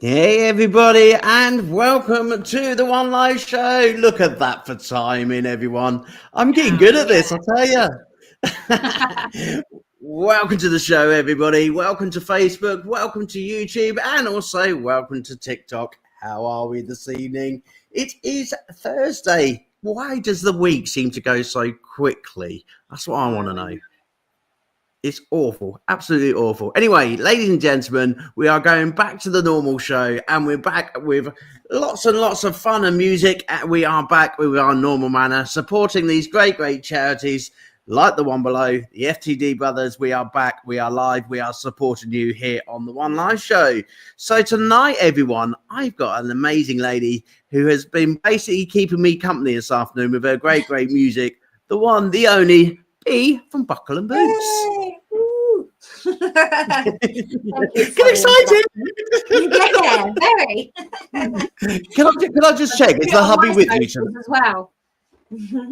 Hey everybody, and welcome to the One Live Show. Look at that for timing, everyone. I'm getting good at this, I'll tell you. Welcome to the show, everybody. Welcome to Facebook, welcome to YouTube, and also welcome to TikTok. How are we this evening? It is Thursday. Why does the week seem to go so quickly? That's what I want to know. It's awful, absolutely awful. Anyway, ladies and gentlemen, we are going back to the normal show, and we're back with lots and lots of fun and music. We are back with our normal manner, supporting these great charities like the one below, the FTD brothers. We are back, we are live, we are supporting you here on the One Live Show. So tonight, everyone, I've got an amazing lady who has been basically keeping me company this afternoon with her great music. The one, the only, B from Buckle and Boots. Get excited! Yeah, very. Can I just check? Is the hubby with you tonight? As well.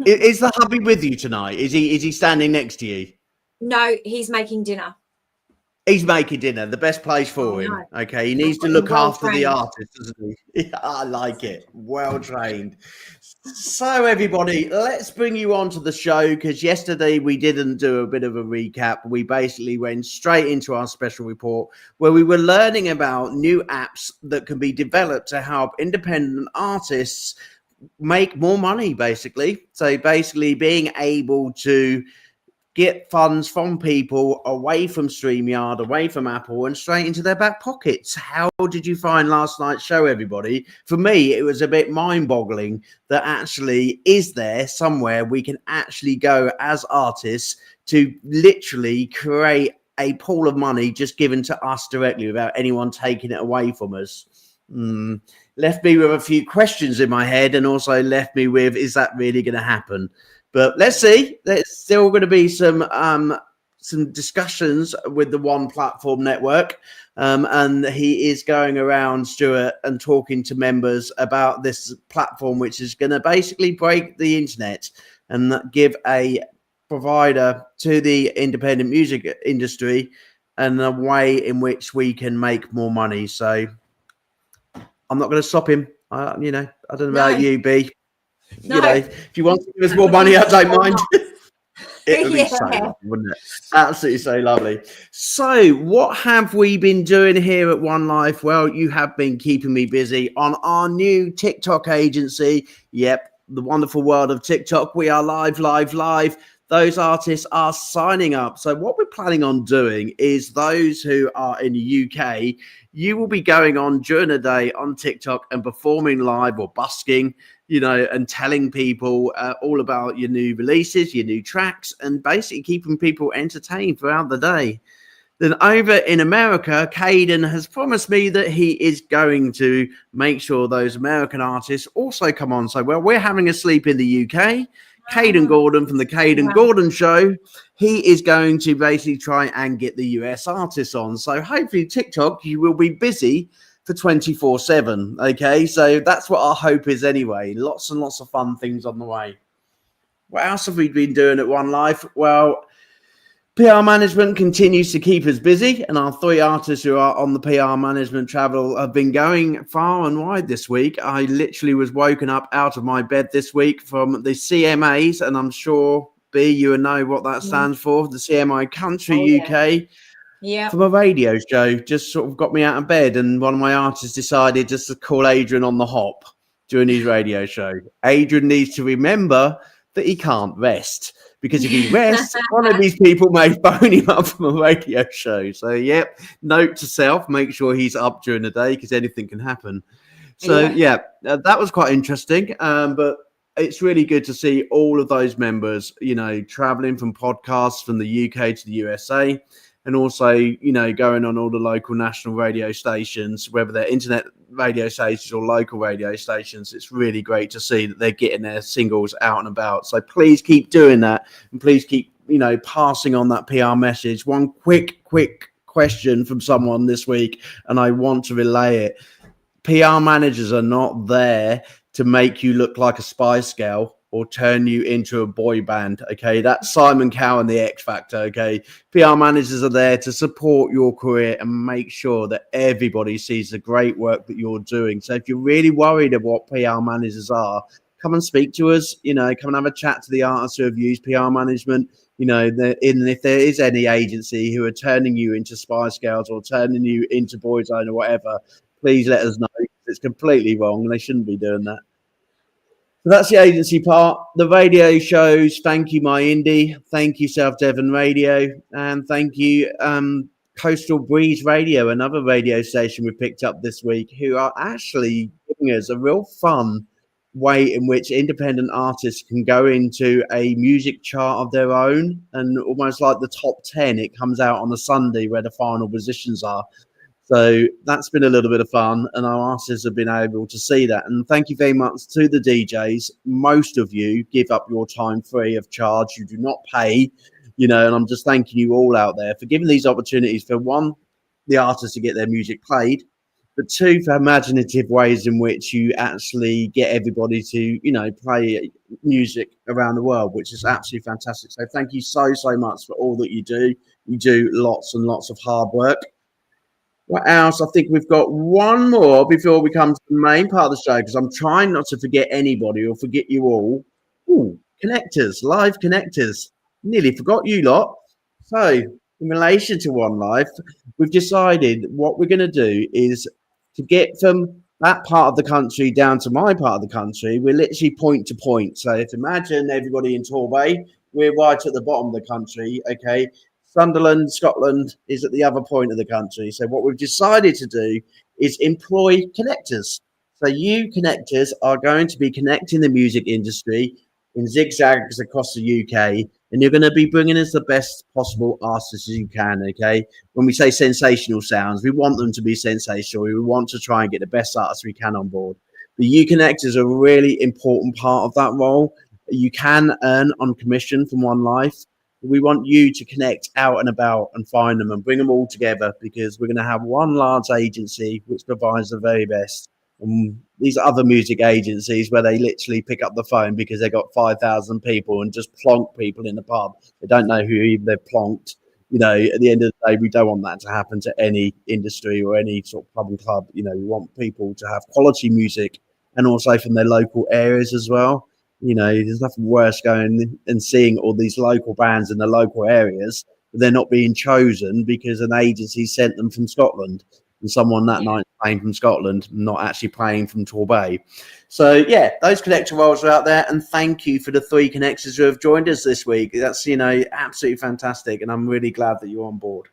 Is the hubby with you tonight? Is he standing next to you? No, he's making dinner. He's making dinner. The best place for him. No. Okay, he needs to look after the artist, doesn't he? Yeah, I like it. Well trained. So everybody, let's bring you on to the show, because yesterday we didn't do a bit of a recap. We basically went straight into our special report where we were learning about new apps that can be developed to help independent artists make more money, basically. So basically being able to get funds from people away from StreamYard, away from Apple, and straight into their back pockets. How did you find last night's show, everybody? For me, it was a bit mind-boggling that actually is there somewhere we can actually go as artists to literally create a pool of money just given to us directly without anyone taking it away from us. Left me with a few questions in my head, and also left me with, is that really going to happen? But let's see. There's still going to be some discussions with the One Platform Network. And he is going around, Stuart, and talking to members about this platform, which is going to basically break the internet and give a provider to the independent music industry and a way in which we can make more money. So I'm not going to stop him. I don't know about you, B. No. You know, if you want to give us more money, I don't mind. It would be so lovely, wouldn't it? Absolutely so lovely. So what have we been doing here at One Life? Well, you have been keeping me busy on our new TikTok agency. Yep, the wonderful world of TikTok. We are live. Those artists are signing up. So what we're planning on doing is those who are in the UK, you will be going on during the day on TikTok and performing live or busking, and telling people all about your new releases, your new tracks, and basically keeping people entertained throughout the day. Then over in America, Caden has promised me that he is going to make sure those American artists also come on. So, we're having a sleep in the UK. Caden Gordon from the Caden Gordon Show, he is going to basically try and get the US artists on. So hopefully TikTok, you will be busy for 24/7. Okay, so that's what our hope is anyway. Lots and lots of fun things on the way. What else have we been doing at One Life? Well, PR management continues to keep us busy, and our 3 artists who are on the PR management travel have been going far and wide this week. I literally was woken up out of my bed this week from the CMAs, and I'm sure, B, you know what that stands for, the CMI Country UK. Yeah. From a radio show, just sort of got me out of bed, and one of my artists decided just to call Adrian on the hop during his radio show. Adrian needs to remember that he can't rest, because if he rests, one of these people may phone him up from a radio show. So, yep, note to self, make sure he's up during the day, because anything can happen. So, that was quite interesting. But it's really good to see all of those members, traveling from podcasts from the UK to the USA. And also, going on all the local national radio stations, whether they're internet radio stations or local radio stations. It's really great to see that they're getting their singles out and about. So please keep doing that, and please keep, passing on that PR message. One quick question from someone this week, and I want to relay it. PR managers are not there to make you look like a Spice Girl. or turn you into a boy band. Okay, that's Simon Cowell and the X Factor. Okay, PR managers are there to support your career and make sure that everybody sees the great work that you're doing. So if you're really worried of what PR managers are, come and speak to us. You know, come and have a chat to the artists who have used PR management. You know, if there is any agency who are turning you into Spice Girls or turning you into Boyzone or whatever, please let us know. It's completely wrong. They shouldn't be doing that. So that's the agency part. The radio shows, thank you, My Indie. Thank you, South Devon Radio. And thank you, Coastal Breeze Radio, another radio station we picked up this week, who are actually giving us a real fun way in which independent artists can go into a music chart of their own. And almost like the top 10, it comes out on a Sunday where the final positions are. So that's been a little bit of fun, and our artists have been able to see that. And thank you very much to the DJs. Most of you give up your time free of charge. You do not pay, you know, and I'm just thanking you all out there for giving these opportunities for, one, the artists to get their music played, but two, for imaginative ways in which you actually get everybody to, you know, play music around the world, which is absolutely fantastic. So thank you so much for all that you do. You do lots and lots of hard work. What else? I think we've got one more before we come to the main part of the show, because I'm trying not to forget anybody or forget you all. Ooh, connectors, live connectors. Nearly forgot you lot. So, in relation to One Life, we've decided what we're going to do is to get from that part of the country down to my part of the country. We're literally point to point. So, if imagine everybody in Torbay, we're right at the bottom of the country, okay? Sunderland, Scotland is at the other point of the country. So what we've decided to do is employ connectors. So you connectors are going to be connecting the music industry in zigzags across the UK, and you're going to be bringing us the best possible artists as you can, okay? When we say sensational sounds, we want them to be sensational. We want to try and get the best artists we can on board. The U connectors are a really important part of that role. You can earn on commission from One Life. We want you to connect out and about and find them and bring them all together, because we're going to have one large agency which provides the very best. And these other music agencies where they literally pick up the phone because they've got 5,000 people and just plonk people in the pub. They don't know who even they've plonked. You know, at the end of the day, we don't want that to happen to any industry or any sort of pub and club. You know, we want people to have quality music, and also from their local areas as well. You know, there's nothing worse going and seeing all these local bands in the local areas, but they're not being chosen because an agency sent them from Scotland, and someone that night playing from Scotland, not actually playing from Torbay. So yeah, those connector roles are out there, and thank you for the 3 connectors who have joined us this week. That's, you know, absolutely fantastic, and I'm really glad that you're on board.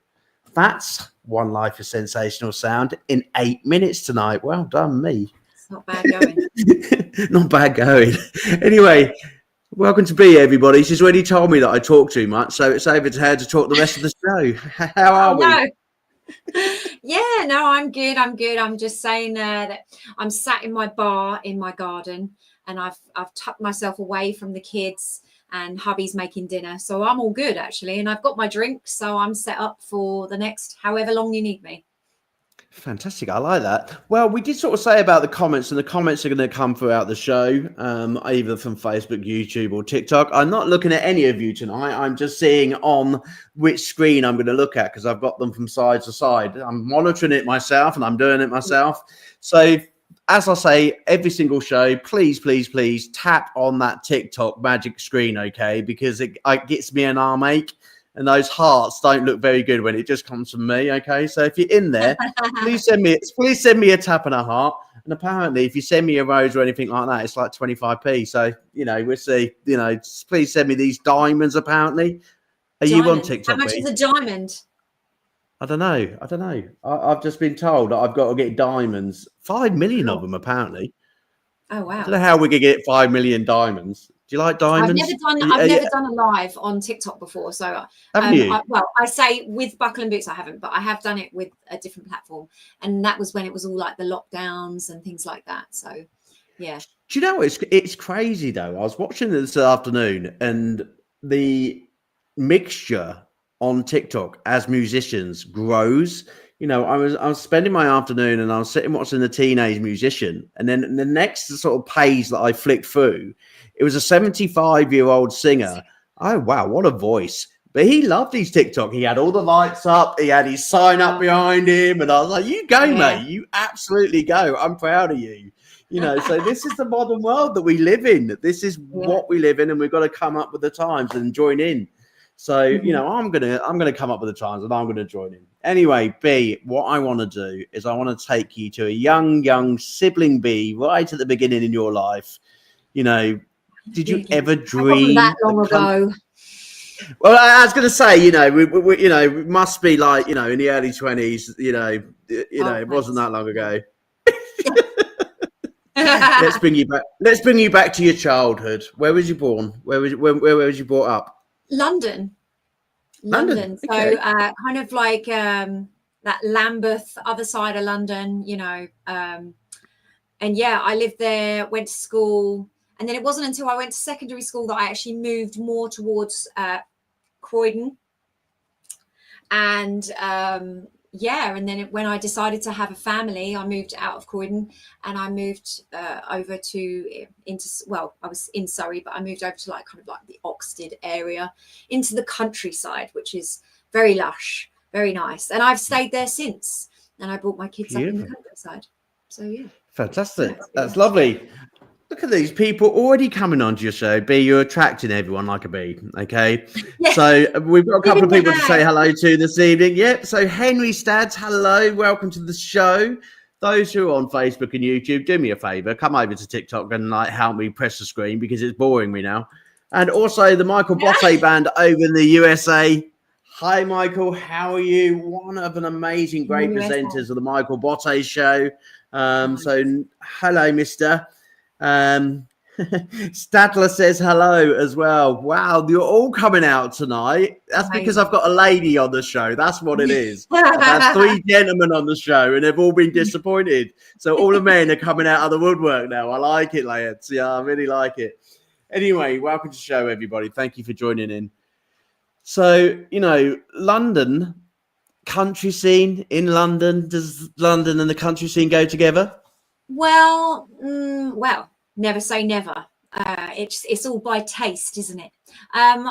That's One Life of Sensational Sound in 8 minutes tonight. Well done, me. Not bad going. Not bad going. Anyway, welcome to B, everybody. She's already told me that I talk too much, so it's over to her to talk the rest of the show. How are we? No. Yeah, no, I'm good. I'm just saying that I'm sat in my bar in my garden, and I've tucked myself away from the kids, and hubby's making dinner, so I'm all good actually, and I've got my drink, so I'm set up for the next however long you need me. Fantastic. I like that. Well, we did sort of say about the comments, and the comments are going to come throughout the show, either from Facebook, YouTube, or TikTok. I'm not looking at any of you tonight. I'm just seeing on which screen I'm going to look at, because I've got them from side to side. I'm monitoring it myself, and I'm doing it myself. So as I say, every single show, please tap on that TikTok magic screen, okay? Because it gets me an arm ache. And those hearts don't look very good when it just comes from me, okay? So if you're in there, please send me a tap and a heart. And apparently, if you send me a rose or anything like that, it's like 25p. So, you know, we'll see. You know, please send me these diamonds, apparently. Are you on TikTok? How much is a diamond? I don't know. I've just been told that I've got to get diamonds. 5 million of them, apparently. Oh, wow. I don't know how we could get 5 million diamonds. Do you like diamonds? I've never done a live on TikTok before. So, I say with Buckle and Boots, I haven't, but I have done it with a different platform. And that was when it was all like the lockdowns and things like that. So, yeah. Do you know, it's crazy, though. I was watching this afternoon, and the mixture on TikTok as musicians grows. I was spending my afternoon and I was sitting watching the Teenage Musician, and then the next sort of page that I flicked through, it was a 75-year-old singer. Oh wow, what a voice! But he loved his TikTok. He had all the lights up. He had his sign up behind him, and I was like, "You go, mate! You absolutely go! I'm proud of you." So this is the modern world that we live in. This is what we live in, and we've got to come up with the times and join in. So, I'm gonna come up with the times and I'm gonna join in. Anyway, B, what I want to do is I want to take you to a young sibling B right at the beginning in your life. Did you ever dream that long ago? Well, I was going to say, we must be like, in the early 20s. It wasn't that long ago. Let's bring you back. Let's bring you back to your childhood. Where was you born? Where was you brought up? London. Okay. So kind of like that Lambeth, other side of London, and I lived there, went to school, and then it wasn't until I went to secondary school that I actually moved more towards Croydon. And and then when I decided to have a family, I moved out of Croydon and I moved over I was in Surrey, but I moved over to kind of like the Oxted area, into the countryside, which is very lush, very nice. And I've stayed there since, and I brought my kids up in the countryside. So yeah. Fantastic. That's lovely. Look at these people already coming onto your show. B, you're attracting everyone like a bee. Okay. Yes. So we've got a couple of people to say hello to this evening. Yep. So Henry Stads, hello. Welcome to the show. Those who are on Facebook and YouTube, do me a favor. Come over to TikTok and help me press the screen because it's boring me now. And also the Michael Botte band over in the USA. Hi, Michael. How are you? One of an amazing, great presenters of the Michael Botte show. So hello, mister. Stadler says hello as well. Wow, you're all coming out tonight. That's because I've got a lady on the show. That's what it is. I've had 3 gentlemen on the show and they've all been disappointed. So all the men are coming out of the woodwork now. I like it, lads. Yeah, I really like it. Anyway, welcome to the show, everybody. Thank you for joining in. So, London, country scene in London. Does London and the country scene go together? Well, never say never. It's all by taste, isn't it? I'm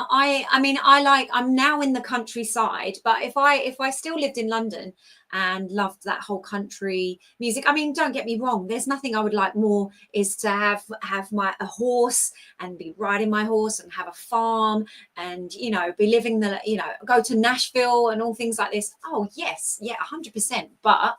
now in the countryside, but if I still lived in London and loved that whole country music, don't get me wrong, there's nothing I would like more is to have a horse and be riding my horse and have a farm and be living go to Nashville and all things like this. Oh yes, yeah, 100%. But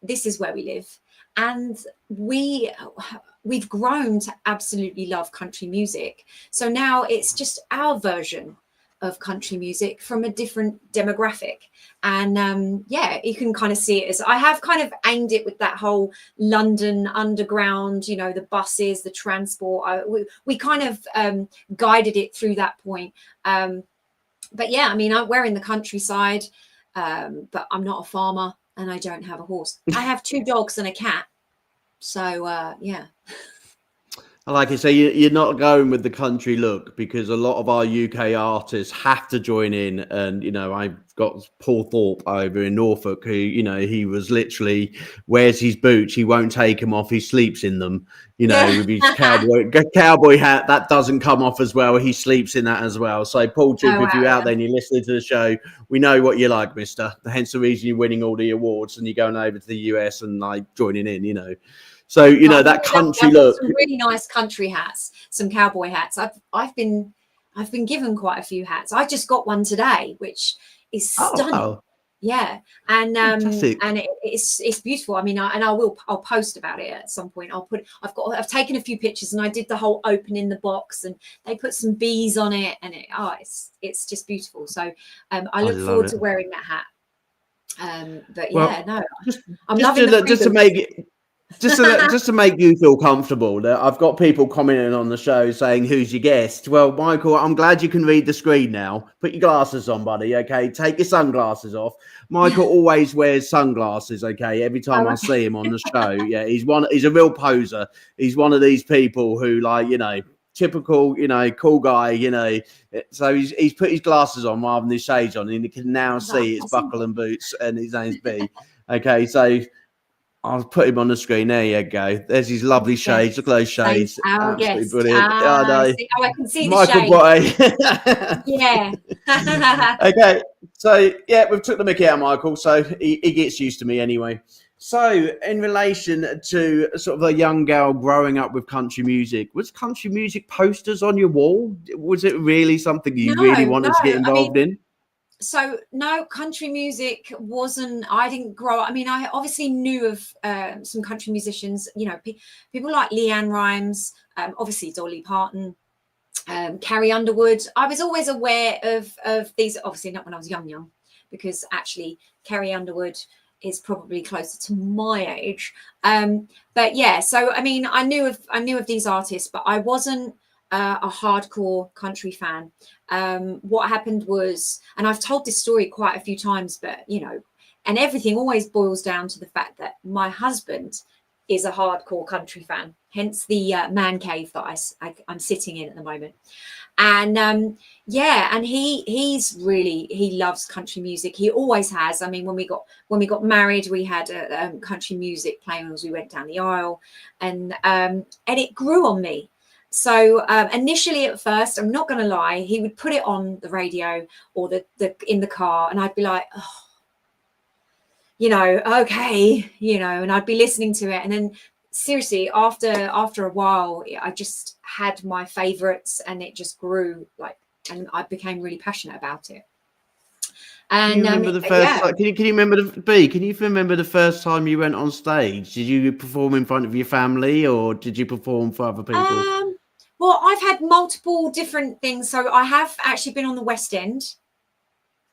this is where we live. And we've grown to absolutely love country music. So now it's just our version of country music from a different demographic. And you can kind of see it as I have kind of aimed it with that whole London underground, the buses, the transport. We kind of guided it through that point. But yeah, we're in the countryside, but I'm not a farmer. And I don't have a horse. I have 2 dogs and a cat. So, yeah. I like it. So you're not going with the country look because a lot of our UK artists have to join in. And, I've got Paul Thorpe over in Norfolk who, he was literally wears his boots. He won't take them off. He sleeps in them, with his cowboy hat. That doesn't come off as well. He sleeps in that as well. So Paul Troop, if you're out there and you're listening to the show, we know what you like, mister. Hence the reason you're winning all the awards and you're going over to the US and joining in, So, that country look. Some really nice country hats, some cowboy hats. I've been given quite a few hats. I just got one today, which is stunning. Oh. Yeah. And it's beautiful. I'll post about it at some point. I've taken a few pictures and I did the whole opening the box and they put some bees on it and it's just beautiful. So I look forward to wearing that hat. I'm loving the just to make it. Just to make you feel comfortable, I've got people commenting on the show saying, who's your guest? Well, Michael, I'm glad you can read the screen now. Put your glasses on, buddy, okay? Take your sunglasses off. Michael always wears sunglasses, okay? Every time I see him on the show. Yeah, he's a real poser. He's one of these people who, typical, cool guy, So he's put his glasses on rather than his shades on, and you can now see it's Buckle and Boots, and his name's B. Okay, so I'll put him on the screen. There you go. There's his lovely shades. Look at those shades. Our Absolutely guest. brilliant. I know. I can see Michael the shades. Yeah. Okay. So yeah, we've took the mickey out of Michael, so he gets used to me anyway. So in relation to sort of a young girl growing up with country music, was country music posters on your wall? Was it really something you really wanted to get involved in? So no, country music wasn't. I didn't grow up. I mean, I obviously knew of some country musicians. People like Leanne Rimes, obviously Dolly Parton, Carrie Underwood. I was always aware of these. Obviously not when I was young, because actually Carrie Underwood is probably closer to my age. But yeah, so I mean, I knew of these artists, but I wasn't a hardcore country fan. What happened was, and I've told this story quite a few times, but and everything always boils down to the fact that my husband is a hardcore country fan, hence the man cave that I'm sitting in at the moment. And and he loves country music. He always has. I mean, when we got married, we had country music playing as we went down the aisle, and it grew on me. So initially, at first, I'm not going to lie, he would put it on the radio or the in the car, and I'd be like, oh, okay, and I'd be listening to it, and then seriously, after a while, I just had my favorites, and it just grew and I became really passionate about it. And can you remember the first? Can you remember Can you remember the first time you went on stage? Did you perform in front of your family, or did you perform for other people? Well, I've had multiple different things. So I have actually been on the West End.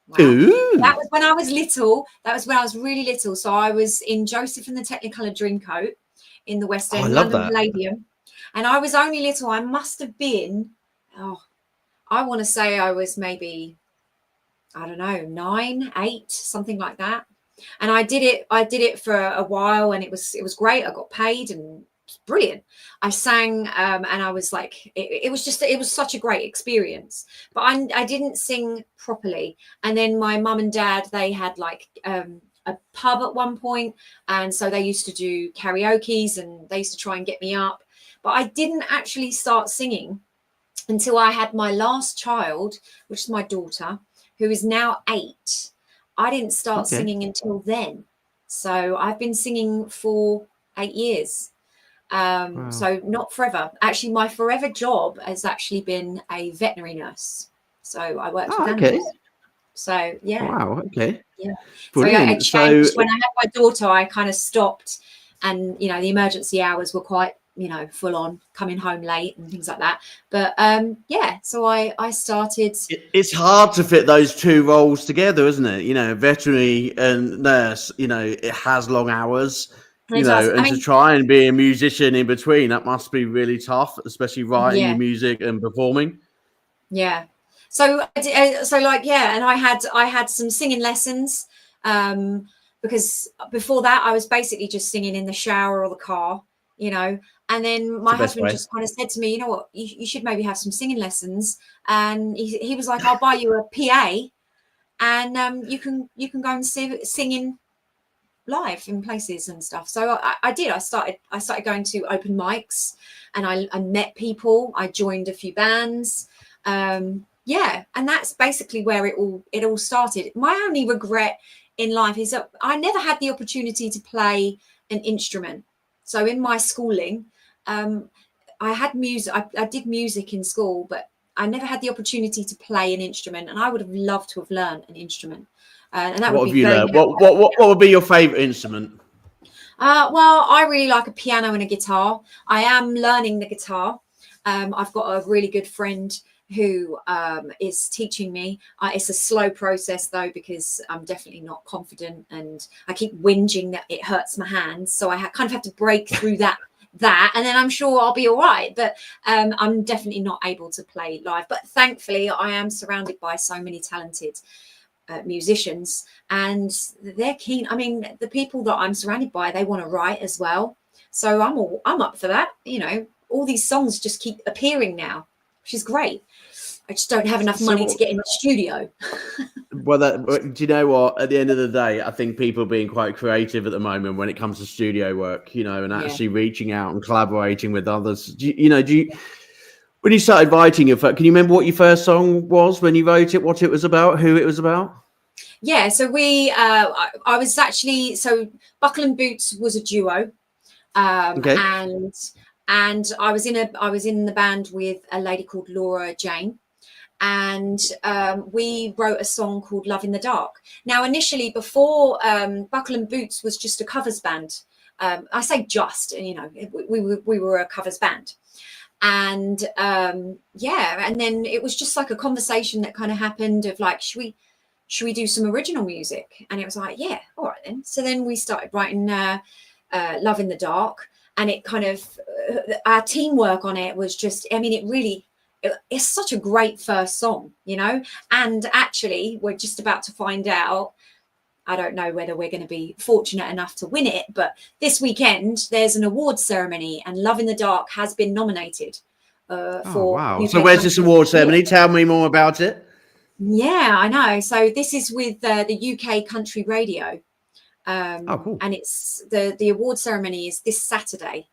Wow. Ooh. That was when I was little. That was when I was really little. So I was in Joseph and the Technicolor Dreamcoat in the West End, London Palladium. And I was only little. I must have been, I want to say I was maybe, I don't know, 9, 8, something like that. And I did it for a while, and it was great. I got paid, and it was brilliant. I sang, and I was like, it was such a great experience. But I didn't sing properly. And then my mum and dad, they had a pub at one point, and so they used to do karaoke's, and they used to try and get me up. But I didn't actually start singing until I had my last child, which is my daughter, who is now 8. I didn't start singing until then. So I've been singing for 8 years. Wow. So not forever. Actually, my forever job has actually been a veterinary nurse. So I worked with animals. So yeah. Wow. Okay. Yeah. Brilliant. So I changed when I had my daughter. I kind of stopped, and the emergency hours were quite full on, coming home late and things like that. But so I started. It's hard to fit those two roles together, isn't it? Veterinary and nurse. It has long hours. And to try and be a musician in between, that must be really tough, especially writing your music and performing. Yeah. So and I had some singing lessons, because before that I was basically just singing in the shower or the car, and then my husband just kind of said to me, you know what, you should maybe have some singing lessons. And he was like, I'll buy you a PA, and you can go and sing in live in places and stuff. So I did. I started going to open mics, and I met people. I joined a few bands. And that's basically where it all started. My only regret in life is that I never had the opportunity to play an instrument. So in my schooling, I had music. I did music in school, but I never had the opportunity to play an instrument, and I would have loved to have learned an instrument. And that would be very helpful. What would be your favorite instrument? Well, I really like a piano and a guitar. I am learning the guitar. I've got a really good friend who is teaching me. It's a slow process though, because I'm definitely not confident, and I keep whinging that it hurts my hands. So I kind of have to break through that, and then I'm sure I'll be all right. But I'm definitely not able to play live. But thankfully, I am surrounded by so many talented musicians, and they're keen. I mean, the people that I'm surrounded by, they want to write as well. So I'm up for that. all these songs just keep appearing now, which is great. I just don't have enough money to get in the studio. Well, do you know what? At the end of the day, I think people are being quite creative at the moment when it comes to studio work, you know, and actually reaching out and collaborating with others. When you started writing can you remember what your first song was when you wrote it, what it was about, who it was about? Yeah, so I was actually, Buckle and Boots was a duo. And I was in the band with a lady called Laura Jane. And we wrote a song called Love in the Dark. Now, initially, before Buckle and Boots was just a covers band. I say just, you know, we were a covers band. And and then it was just like a conversation that kind of happened of like, should we do some original music? And it was like, yeah, all right then. So then we started writing Love in the Dark, and it kind of our teamwork on it was just, I mean, it's such a great first song, you know. And actually, we're just about to find out. I don't know whether we're going to be fortunate enough to win it, but this weekend there's an awards ceremony, and Love in the Dark has been nominated for. Wow! UK. So where's this award ceremony? Tell me more about it. Yeah, I know. So this is with the UK Country Radio, cool. And it's the award ceremony is this Saturday.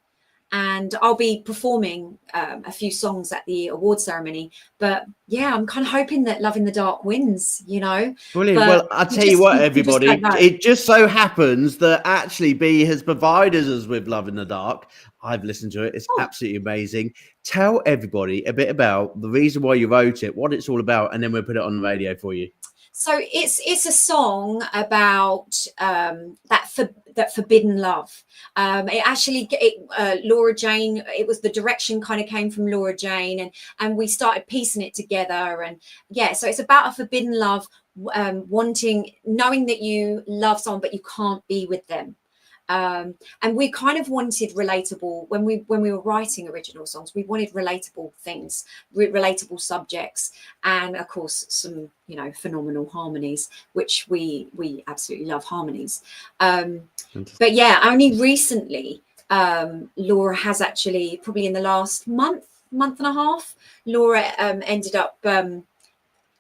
And I'll be performing a few songs at the award ceremony. But yeah, I'm kind of hoping that Love in the Dark wins, you know. Brilliant. Well, I'll tell you what, everybody, it just so happens that actually B has provided us with Love in the Dark. I've listened to it. It's absolutely amazing. Tell everybody a bit about the reason why you wrote it, what it's all about, and then we'll put it on the radio for you. So it's a song about that forbidden love. Laura Jane, it was the direction kind of came from Laura Jane, and we started piecing it together. And yeah, so it's about a forbidden love, knowing that you love someone but you can't be with them. And we kind of wanted relatable when we were writing original songs. We wanted relatable things, relatable subjects, and of course some, you know, phenomenal harmonies, which we absolutely love harmonies. But yeah, only recently Laura has actually, probably in the last month and a half, Laura ended up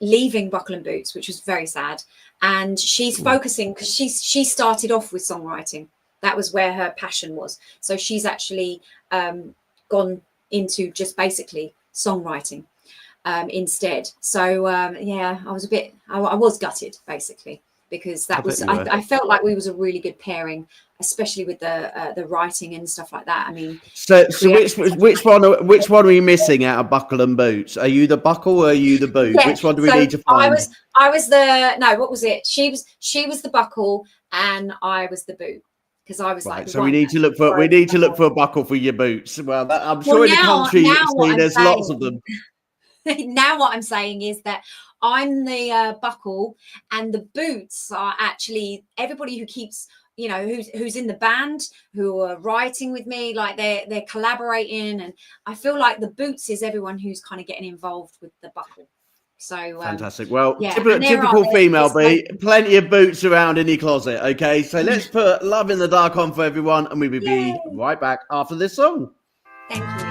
leaving Buckle and Boots, which was very sad. And she's focusing, because she started off with songwriting. That was where her passion was. So she's actually gone into just basically songwriting instead. So yeah, I was gutted basically, because I felt like we was a really good pairing, especially with the writing and stuff like that. I mean, so which one are we missing out of Buckle and Boots? Are you the buckle or are you the boot? Yeah, which one do we need to find? I was what was it? She was the buckle and I was the boot. Because I was like, so we need to look for a buckle for your boots. Well, I'm sure in the country there's lots of them. Now what I'm saying is that I'm the buckle, and the boots are actually everybody who keeps, you know, who's in the band, who are writing with me, like they're collaborating, and I feel like the boots is everyone who's kind of getting involved with the buckle. So fantastic. Well, yeah, typical female, B. Plenty of boots around in your closet. Okay, so let's put Love in the Dark on for everyone, and we will be right back after this song. Thank you.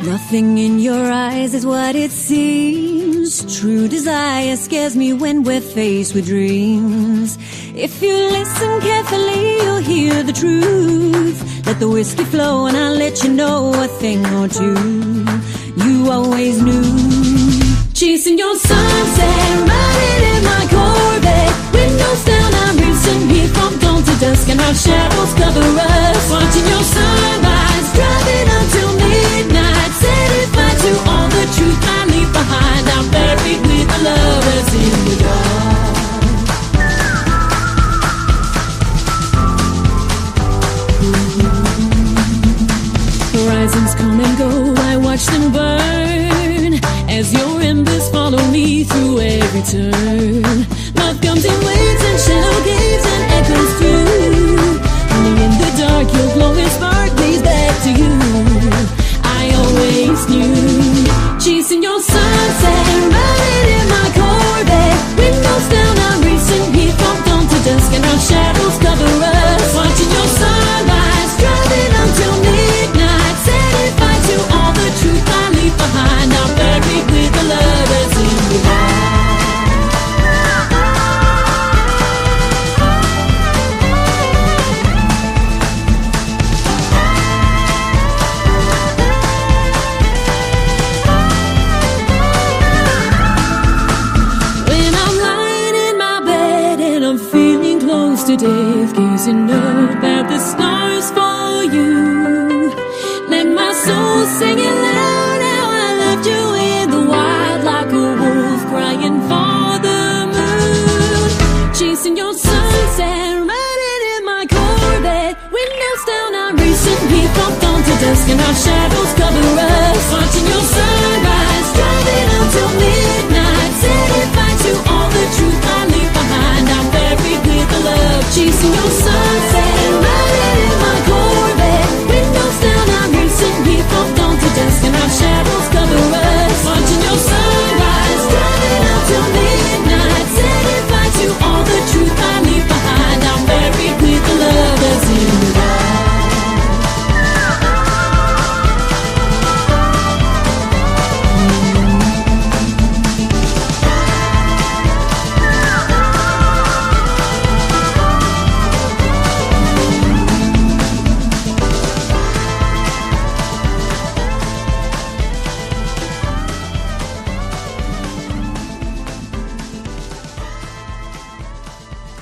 Nothing in your eyes is what it seems. True desire scares me when we're faced with dreams. If you listen carefully, you'll hear the truth. Let the whiskey flow and I'll let you know a thing or two you always knew. Chasing your sunset, riding in my Corvette. Windows down, I'm racing here from dawn to dusk, and our shadows cover us. Watching your sunrise, driving until midnight. Satisfied to all the truth I leave behind. I'm buried with the lovers in the dark. Horizons come and go, I watch them burn as your embers follow me through every turn. Love comes in waves and shadow gates and echoes through. Only in the dark your glowing spark leads back to you. I always knew. Chasing your sunset, riding in my Corvette. Windows down, I'm racing here from dawn to dusk, and our shadows cover us. Watching your sunrise. I'm feeling close to death, gazing up at the stars for you. Let my soul sing it loud how I left you in the wild, like a wolf crying for the moon. Chasing your sunset, riding in my Corvette, windows down, I'm racing, we from dawn to dusk, and our shadows cover us. Watching your sunrise, driving until midnight, setting fire to all the truth I leave behind. I'm buried with the love, chasing your sunset, riding in my Corvette, windows down, I'm racing, we from dawn to dusk, and our shadows cover us. Watching your sunrise, driving until midnight, setting fire to all the truth I leave behind. I'm buried with the love that's in the dark.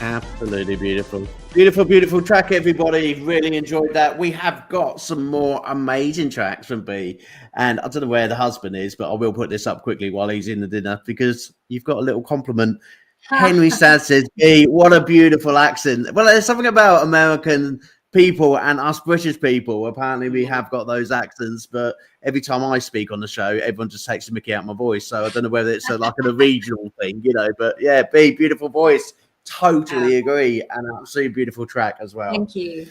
Absolutely beautiful. Beautiful, beautiful track, everybody. Really enjoyed that. We have got some more amazing tracks from B. And I don't know where the husband is, but I will put this up quickly while he's in the dinner because you've got a little compliment. Henry Stad says, B, what a beautiful accent. Well, there's something about American people and us British people. Apparently, we have got those accents, but every time I speak on the show, everyone just takes the mickey out of my voice. So I don't know whether it's like a regional thing, you know, but yeah, B, beautiful voice. Totally agree. And absolutely beautiful track as well. Thank you.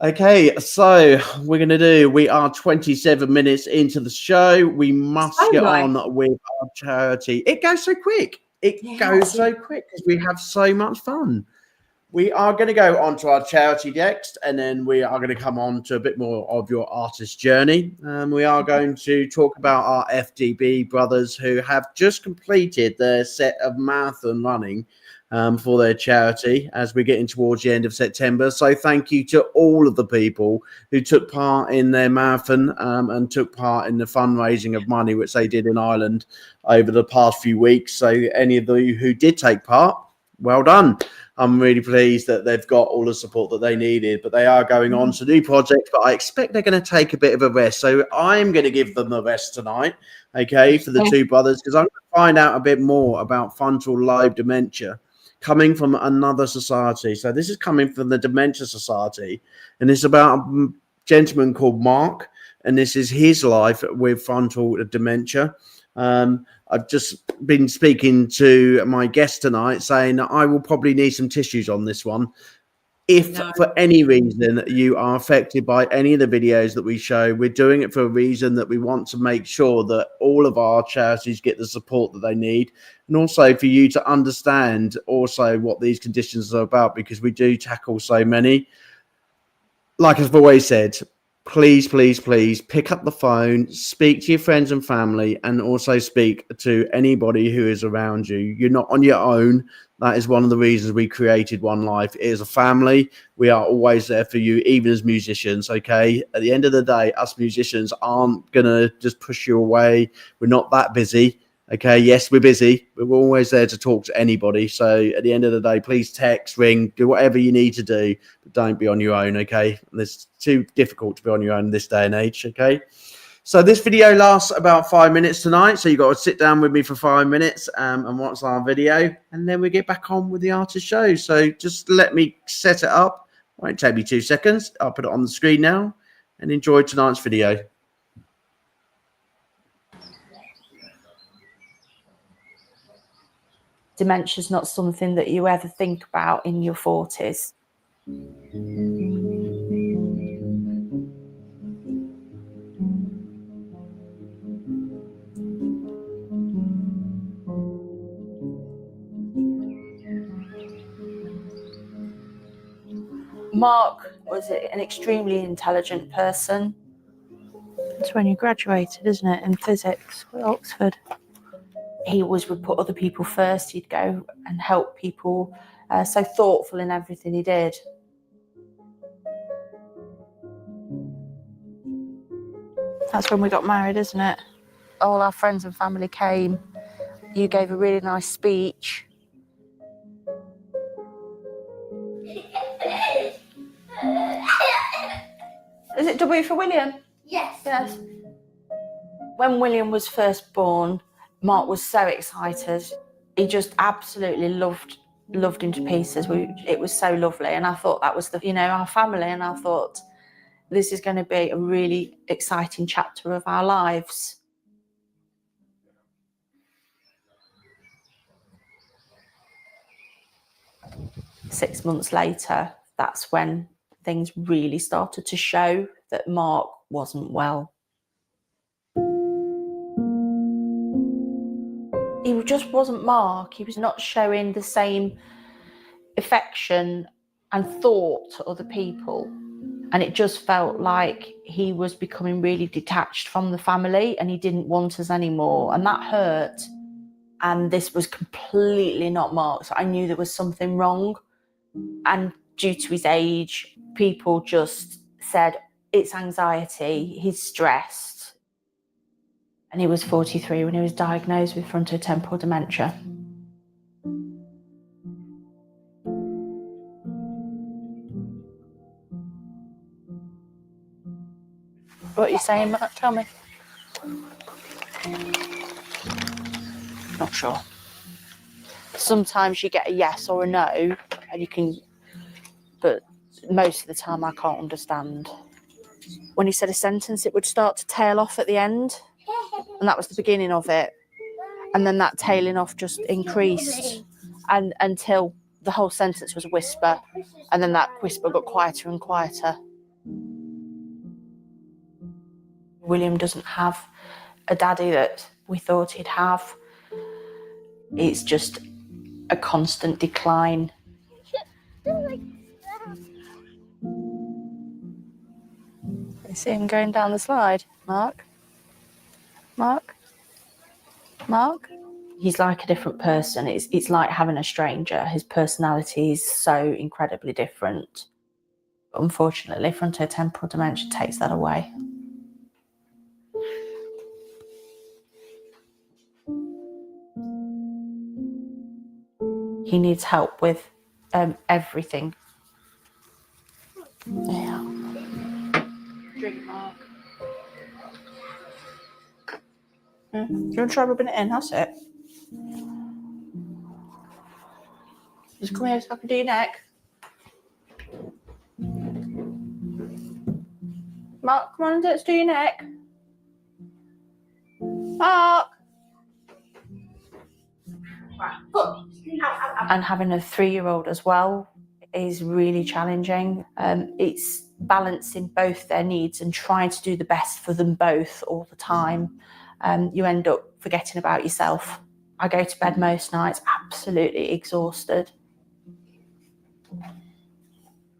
Okay, so we are 27 minutes into the show. We must get on with our charity. It goes so quick. It goes so quick because we have so much fun. We are going to go on to our charity next, and then we are going to come on to a bit more of your artist journey. We are going to talk about our FTD brothers who have just completed their set of marathon running for their charity as we're getting towards the end of September. So thank you to all of the people who took part in their marathon and took part in the fundraising of money, which they did in Ireland over the past few weeks. So any of you who did take part, well done. I'm really pleased that they've got all the support that they needed, but they are going on to new projects, but I expect they're going to take a bit of a rest. So I'm going to give them a rest tonight, okay, for the two brothers, because I'm going to find out a bit more about frontal lobe dementia coming from another society. So this is coming from the Dementia Society, and it's about a gentleman called Mark, and this is his life with frontal dementia. I've just been speaking to my guest tonight saying that I will probably need some tissues on this one. If for any reason you are affected by any of the videos that we show, we're doing it for a reason that we want to make sure that all of our charities get the support that they need. And also for you to understand also what these conditions are about, because we do tackle so many. Like I've always said, please, please, please pick up the phone, speak to your friends and family, and also speak to anybody who is around you. You're not on your own. That is one of the reasons we created One Life. It is a family. We are always there for you, even as musicians, okay? At the end of the day, us musicians aren't going to just push you away. We're not that busy, okay? Yes, we're busy, but we're always there to talk to anybody. So at the end of the day, please text, ring, do whatever you need to do, but don't be on your own, okay? It's too difficult to be on your own this day and age, okay? So this video lasts about 5 minutes tonight. So you've got to sit down with me for 5 minutes and watch our video. And then we get back on with the artist show. So just let me set it up. Won't take me 2 seconds. I'll put it on the screen now and enjoy tonight's video. Dementia is not something that you ever think about in your 40s. Mark was an extremely intelligent person. It's when you graduated, isn't it, in physics at Oxford. He always would put other people first. He'd go and help people. So thoughtful in everything he did. That's when we got married, isn't it? All our friends and family came. You gave a really nice speech. it W for William? Yes. When William was first born, Mark was so excited. He just absolutely loved him to pieces. It was so lovely, and I thought that was our family, and I thought this is going to be a really exciting chapter of our lives. Six months later, that's when things really started to show that Mark wasn't well. He just wasn't Mark. He was not showing the same affection and thought to other people. And it just felt like he was becoming really detached from the family and he didn't want us anymore. And that hurt. And this was completely not Mark. So I knew there was something wrong. And due to his age, people just said, it's anxiety, he's stressed. And he was 43 when he was diagnosed with frontotemporal dementia. What are you saying, Mark? Tell me. Not sure. Sometimes you get a yes or a no, and you can, but most of the time I can't understand. When he said a sentence, it would start to tail off at the end, and that was the beginning of it. And then that tailing off just increased, and until the whole sentence was a whisper, and then that whisper got quieter and quieter. William doesn't have a daddy that we thought he'd have. It's just a constant decline. You see him going down the slide, Mark? Mark? Mark? He's like a different person. It's like having a stranger. His personality is so incredibly different. Unfortunately, frontotemporal dementia takes that away. He needs help with everything. Yeah. Drink, Mark. Do you want to try rubbing it in? That's it. Just come here so I can do your neck. Mark, come on, let's do your neck. Mark! And having a 3-year-old as well is really challenging. It's balancing both their needs and trying to do the best for them both all the time. You end up forgetting about yourself. I go to bed most nights absolutely exhausted.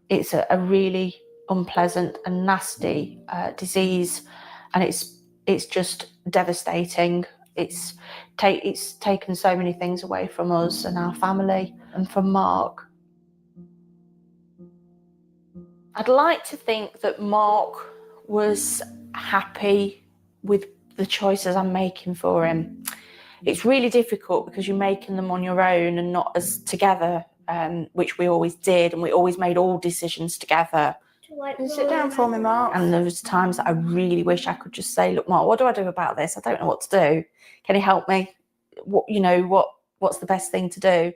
It's a really unpleasant and nasty disease, and it's just devastating. It's taken so many things away from us and our family and from Mark. I'd like to think that Mark was happy with the choices I'm making for him. It's really difficult because you're making them on your own and not as together, which we always did, and we always made all decisions together. Sit down for me, Mark. And there was times that I really wish I could just say, look, Mark, what do I do about this? I don't know what to do. Can you help me? What's the best thing to do?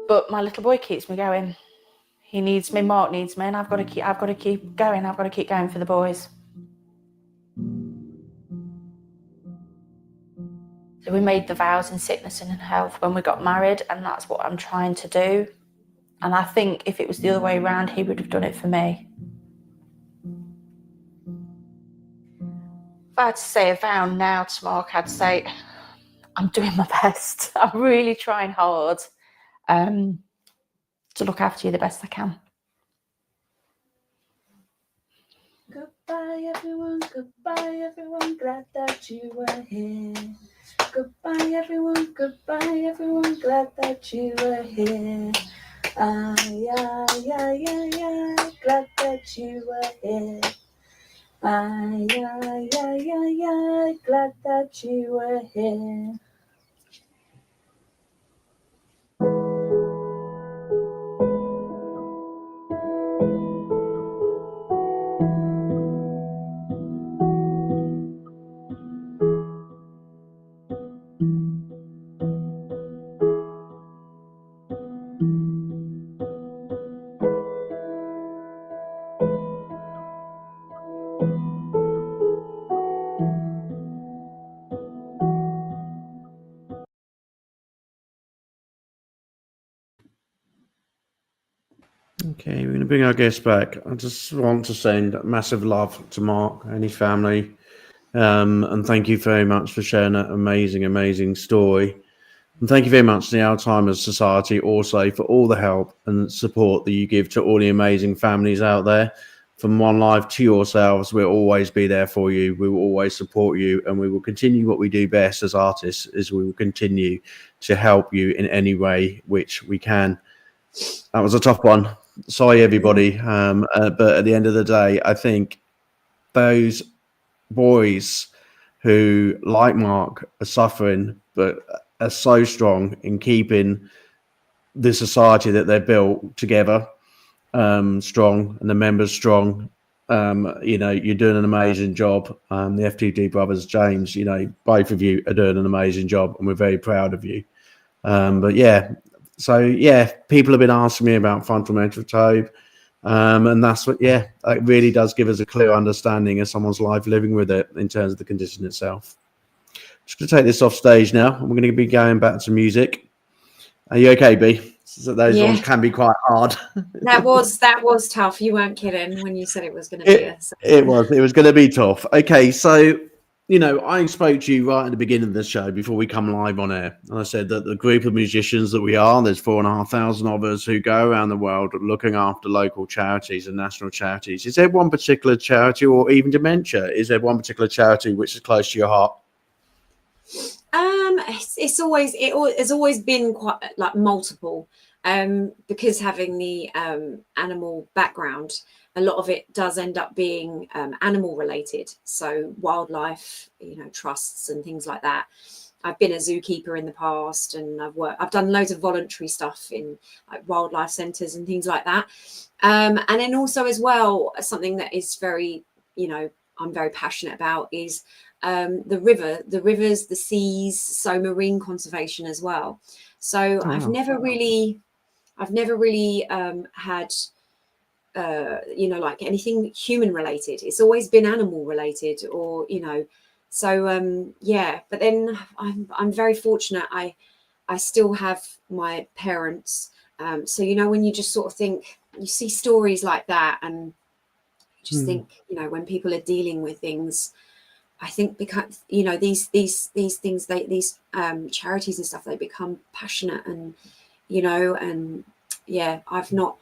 But my little boy keeps me going. He needs me, Mark needs me, and I've got to keep going. I've got to keep going for the boys. So we made the vows in sickness and in health when we got married, and that's what I'm trying to do. And I think if it was the other way around, he would have done it for me. If I had to say a vow now to Mark, I'd say, I'm doing my best. I'm really trying hard to look after you the best I can. Goodbye everyone, glad that you were here. Goodbye everyone, glad that you were here. Yeah, glad that you were here. Yeah, glad that you were here. Okay, we're going to bring our guest back. I just want to send massive love to Mark and his family. And thank you very much for sharing that amazing story. And thank you very much to the Alzheimer's Society also for all the help and support that you give to all the amazing families out there. From One Life to yourselves, we'll always be there for you. We will always support you, and we will continue what we do best as artists, is we will continue to help you in any way which we can. That was a tough one. Sorry, everybody. But at the end of the day, I think those boys who, like Mark, are suffering but are so strong in keeping the society that they've built together strong, and the members strong. You're doing an amazing job. The FTD brothers, James, both of you are doing an amazing job, and we're very proud of you. People have been asking me about fundamental tobe. And that's what, it really does give us a clear understanding of someone's life living with it in terms of the condition itself. Just going to take this off stage now. We're going to be going back to music. Are you okay, B? So those ones can be quite hard. That was tough. You weren't kidding when you said it was going to be. It was going to be tough. Okay, so I spoke to you right at the beginning of the show before we come live on air. And I said that the group of musicians that we are, there's 4,500 of us who go around the world looking after local charities and national charities. Is there one particular charity, or even dementia? Is there one particular charity which is close to your heart? It has always been quite like multiple, because having the animal background, a lot of it does end up being animal related. So wildlife, trusts and things like that. I've been a zookeeper in the past, and I've done loads of voluntary stuff in like wildlife centres and things like that. And then also as well, something that is very, I'm very passionate about is the rivers, the seas, so marine conservation as well. So I've never really had like anything human related. It's always been animal related, or but then I'm very fortunate. I still have my parents, so when you just sort of think, you see stories like that, and just think, when people are dealing with things, I think because these things, these charities and stuff, they become passionate, and I've not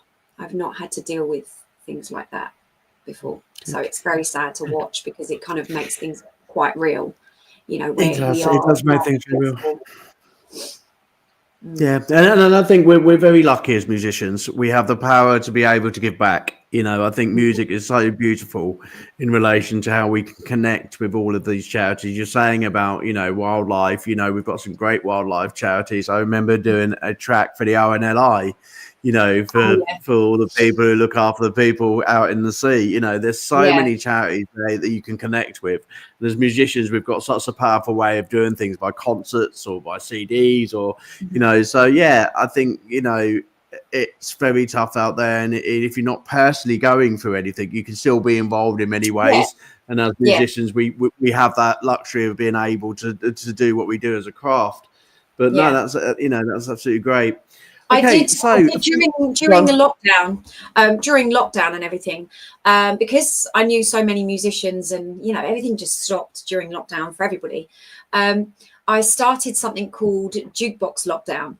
had to deal with things like that before, so it's very sad to watch, because it kind of makes things quite real. It does make things real. Yeah, and I think we're very lucky as musicians. We have the power to be able to give back. I think music is so beautiful in relation to how we can connect with all of these charities. You're saying about, wildlife, we've got some great wildlife charities. I remember doing a track for the RNLI, for all the people who look after the people out in the sea. There's so many charities that you can connect with. And as musicians, we've got such a powerful way of doing things by concerts or by CDs or, I think, it's very tough out there. And if you're not personally going through anything, you can still be involved in many ways. And as musicians, we have that luxury of being able to do what we do as a craft. But no, that's absolutely great. Okay, I did during the lockdown, during lockdown and everything, because I knew so many musicians, and everything just stopped during lockdown for everybody. I started something called Jukebox Lockdown,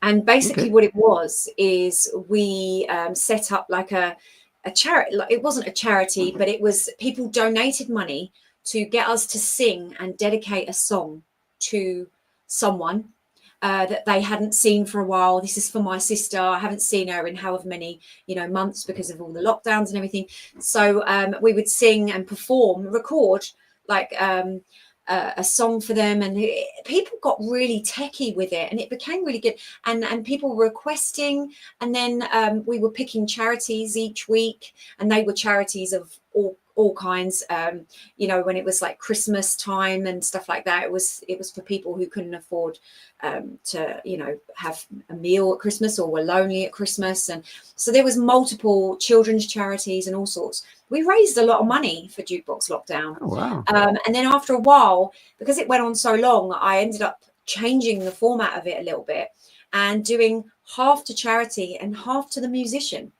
and basically what it was is we set up like a charity. It wasn't a charity, but it was people donated money to get us to sing and dedicate a song to someone that they hadn't seen for a while. This is for my sister. I haven't seen her in however many, months, because of all the lockdowns and everything. So we would sing and perform, record like a song for them, and people got really techie with it, and it became really good. And people were requesting, and then we were picking charities each week, and they were charities of all kinds. When it was like Christmas time and stuff like that, it was for people who couldn't afford to have a meal at Christmas, or were lonely at Christmas. And so there was multiple children's charities and all sorts. We raised a lot of money for Jukebox Lockdown. Oh, wow. And then after a while, because it went on so long, I ended up changing the format of it a little bit and doing half to charity and half to the musician.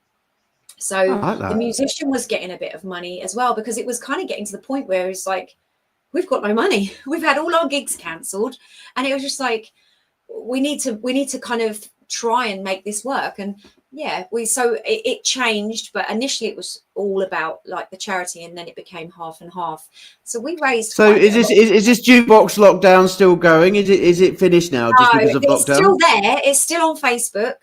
So I like the that. musician was getting a bit of money as well, because it was kind of getting to the point where it's like, we've got no money. We've had all our gigs cancelled, and it was just like, we need to kind of try and make this work. And yeah, it changed, but initially it was all about like the charity, and then it became half and half. So we raised. So is this jukebox lockdown still going? Is it finished now just because of it's lockdown? still there. It's still on Facebook.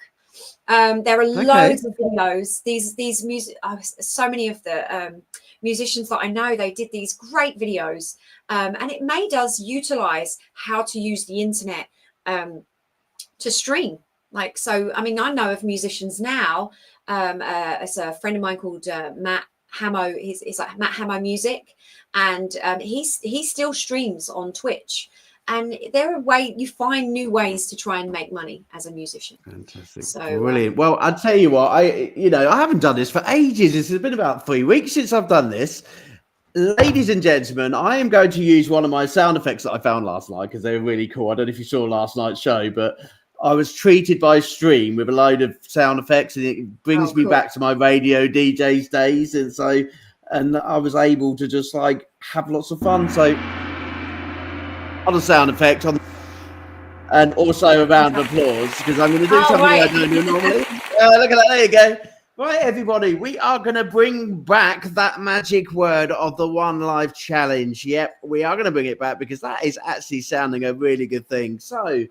There are loads of videos. These music, so many of the musicians that I know, they did these great videos, and it made us utilize how to use the internet to stream. Like, so, I mean, I know of musicians now. It's a friend of mine called Matt Hamo. He's like Matt Hamo Music, and he still streams on Twitch. And you find new ways to try and make money as a musician. Fantastic. So, brilliant. Well, I'll tell you what, I haven't done this for ages. It's been about 3 weeks since I've done this. Ladies and gentlemen, I am going to use one of my sound effects that I found last night because they were really cool. I don't know if you saw last night's show, but I was treated by Stream with a load of sound effects, and it brings me back to my radio DJs days. And I was able to just like have lots of fun. So on a sound effect and also a round of applause, because I'm going to do something I don't do normally. Look at that. There you go. Right, everybody, we are going to bring back that magic word of the One Life Challenge. Yep, we are going to bring it back because that is actually sounding a really good thing. So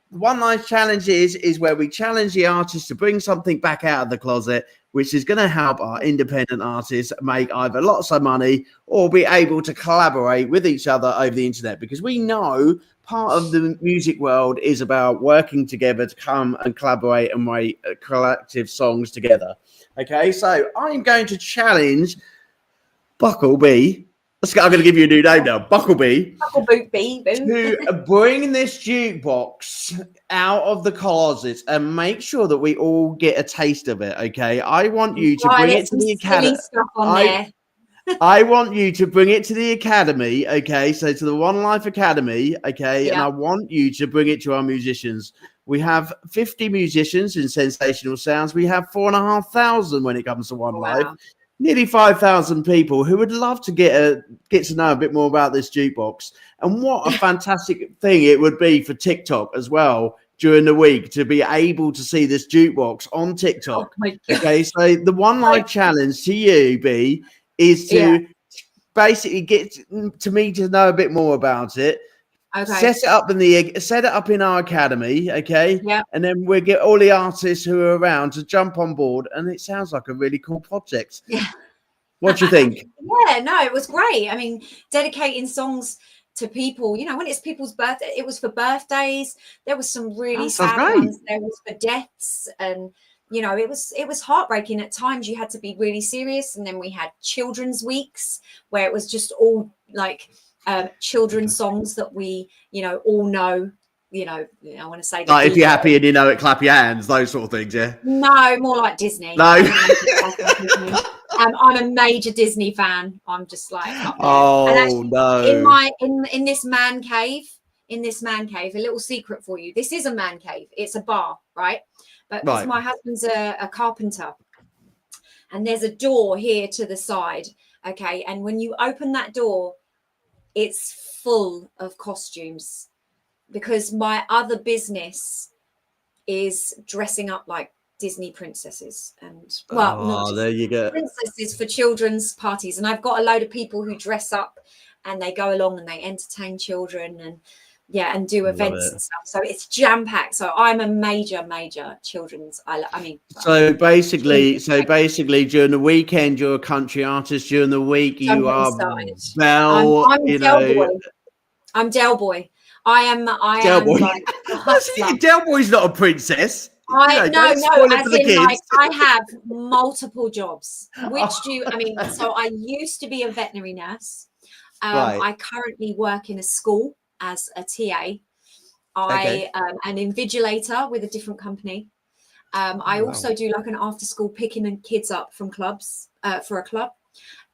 One Life Challenge is where we challenge the artist to bring something back out of the closet, which is going to help our independent artists make either lots of money or be able to collaborate with each other over the internet. Because we know part of the music world is about working together to come and collaborate and write collective songs together. Okay, so I'm going to challenge Buckleby. I'm going to give you a new name now, Buckleby, to bring this jukebox out of the closet and make sure that we all get a taste of it. Okay, I want you to bring it to the academy. I want you to bring it to the academy. Okay, so to the One Life Academy. Okay, and I want you to bring it to our musicians. We have 50 musicians in Sensational Sounds. We have 4,500 when it comes to One Life. Nearly 5,000 people who would love to get to know a bit more about this jukebox. And what a fantastic thing it would be for TikTok as well during the week to be able to see this jukebox on TikTok. Okay, so the One Life Challenge to you, B, is to basically get to me to know a bit more about it. Okay. Set it up in our academy, okay? Yeah. And then we'll get all the artists who are around to jump on board, and it sounds like a really cool project. Yeah. What do you think? Yeah, no, it was great. I mean, dedicating songs to people, you know, when it's people's birthday, it was for birthdays. There was some really sad ones. There was for deaths, and you know, it was heartbreaking at times. You had to be really serious, and then we had children's weeks where it was just all like children's songs that we, you know, all know. You know, I want to say like if you're happy and you know it, clap your hands, those sort of things. Yeah. No, more like Disney. No. I'm a major Disney fan. I'm just like, oh no! In this man cave, a little secret for you. This is a man cave. It's a bar, right? But my husband's a carpenter, and there's a door here to the side. Okay, and when you open that door, it's full of costumes, because my other business is dressing up like Disney princesses, and there you go, princesses for children's parties. And I've got a load of people who dress up and they go along and they entertain children and do events and stuff. So it's jam packed. So I'm a major children's. So basically during the weekend you're a country artist. During the week you are Belle. I'm Del Boy. I am like Del Boy's not a princess. I have multiple jobs. So I used to be a veterinary nurse. I currently work in a school as a TA. I am an invigilator with a different company. I also do like an after school picking kids up from clubs for a club.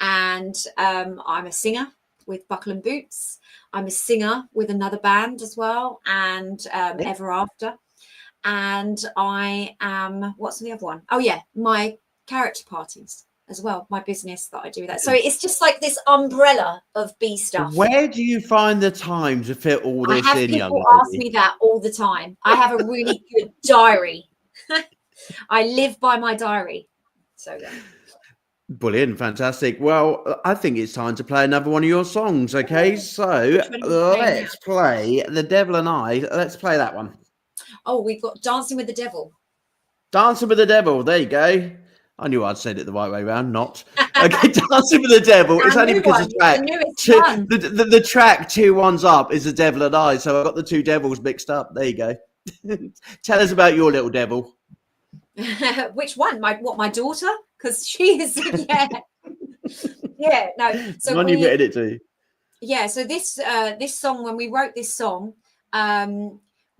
And I'm a singer with Buckle and Boots. I'm a singer with another band as well, and Ever After. And I am, what's the other one? Oh yeah, my character parties as well, my business that I do that. So it's just like this umbrella of bee stuff. Where do you find the time to fit all this I have in, young people ask lady? me that all the time. I have a really good diary. I live by my diary. So yeah. Brilliant, fantastic. Well, I think it's time to play another one of your songs. Okay, so let's play The Devil and I. Let's play that one. Oh, we've got Dancing with the Devil. Dancing with the Devil. There you go. I knew I'd said it the right way around. Not okay. Dancing with the Devil. It's only because the track 2 ones up is The Devil and I. So I got the two devils mixed up. There you go. Tell us about your little devil. Which one? My daughter? Because she is yeah. No. So one you admitted it to. Yeah. So this song, when we wrote this song,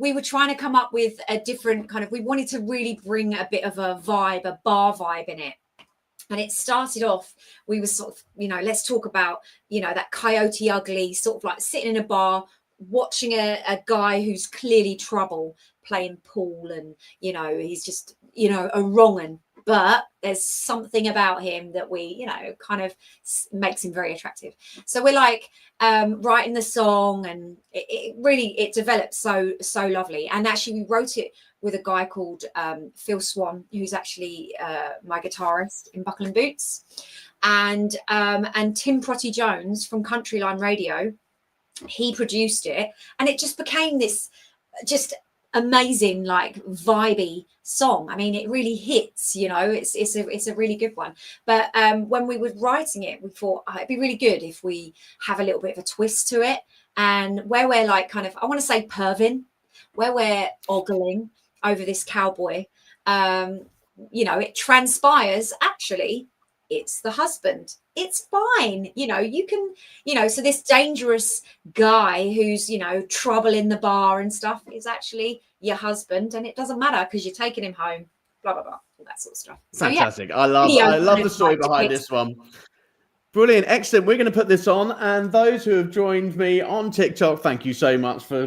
we were trying to come up with a different kind of. We wanted to really bring a bit of a vibe, a bar vibe in it. And it started off, we were sort of, let's talk about, that Coyote Ugly, sort of like sitting in a bar, watching a guy who's clearly trouble playing pool, and he's just a wrong 'un, but there's something about him that we kind of makes him very attractive. So we're like writing the song, and it really developed so lovely. And actually we wrote it with a guy called Phil Swan, who's actually my guitarist in Buckle and Boots, and Tim Protty Jones from Countryline Radio. He produced it, and it just became this just amazing, like vibey song. I mean, it really hits, it's a really good one. But when we were writing it, we thought it'd be really good if we have a little bit of a twist to it, and where we're like kind of, I want to say perving, where we're ogling over this cowboy. It transpires actually it's the husband. It's fine. You can, so this dangerous guy who's, trouble in the bar and stuff is actually your husband, and it doesn't matter because you're taking him home, blah, blah, blah, all that sort of stuff. Fantastic. So, yeah. I love the story behind this one. Brilliant. Excellent. We're going to put this on, and those who have joined me on TikTok, thank you so much for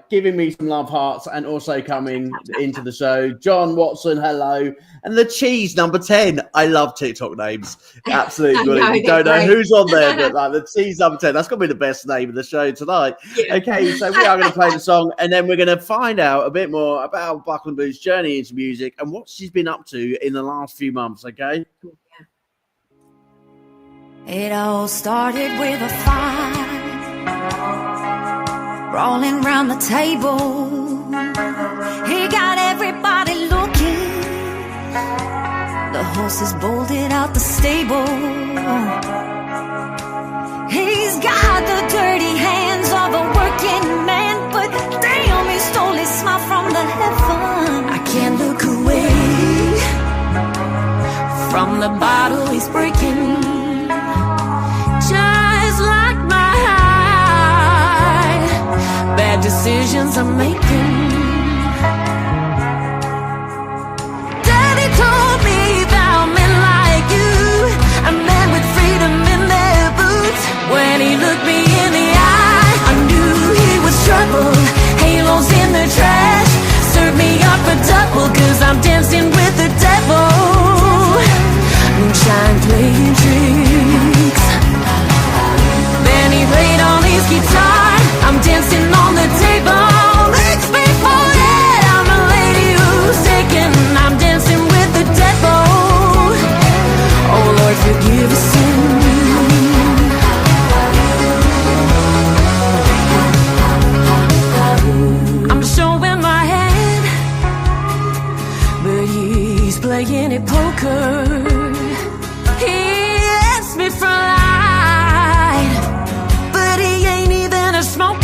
giving me some love hearts and also coming into the show. John Watson, hello. And the cheese number 10. I love TikTok names. Absolutely brilliant. You don't know who's on there, but the cheese number 10. That's going to be the best name of the show tonight. Yeah. Okay, so we are going to play the song, and then we're going to find out a bit more about Buckle and Boo's journey into music and what she's been up to in the last few months. Okay. It all started with a fight, rolling round the table. He got everybody looking. The horses bolted out the stable. He's got the dirty hands of a working man, but damn, he stole his smile from the heaven. I can't look away from the bottle he's breaking. Just like my hide, bad decisions I'm making. Daddy told me about men like you, a man with freedom in their boots. When he looked me in the eye, I knew he was trouble. Halos in the trash, serve me up a double, 'cause I'm dancing with the devil. Moonshine playing tricks. He played on his guitar, I'm dancing on the table. Makes me forget I'm a lady who's taken. I'm dancing with the devil. Oh Lord, forgive us sin. I'm showing my hand, but he's playing it poker. He asked me for life, smoker.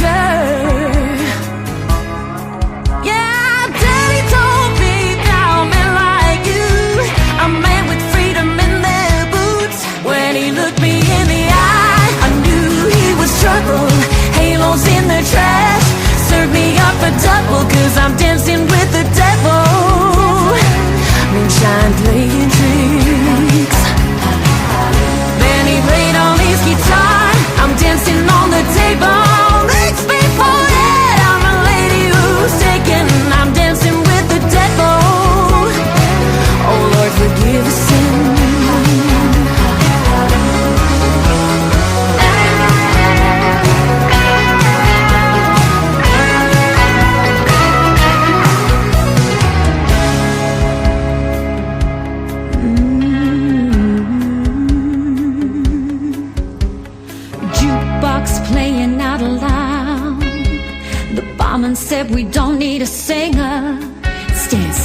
Yeah, Daddy told me about men like you, a man with freedom in their boots. When he looked me in the eye, I knew he was trouble. Halos in the trash, serve me up a double, 'cause I'm dancing with the devil. Moonshine playing tricks. Then he played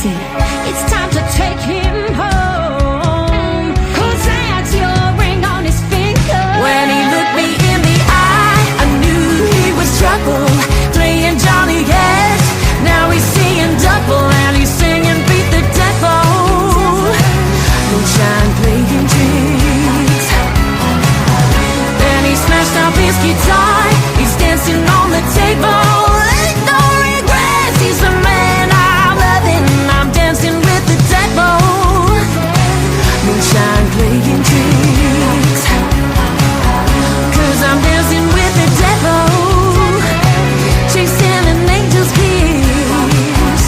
said, it's time to take him home, 'cause that's your ring on his finger. When he looked me in the eye, I knew he was trouble, playing Johnny Cash. Now he's singing double and he's singing Beat the Devil. Moonshine playing tricks. Then he smashed up his guitar, he's dancing on the table. Ain't no regrets, he's the man I'm loving, I'm dancing with the devil. Moonshine playing tricks, 'cause I'm dancing with the devil, chasing an angel's kiss,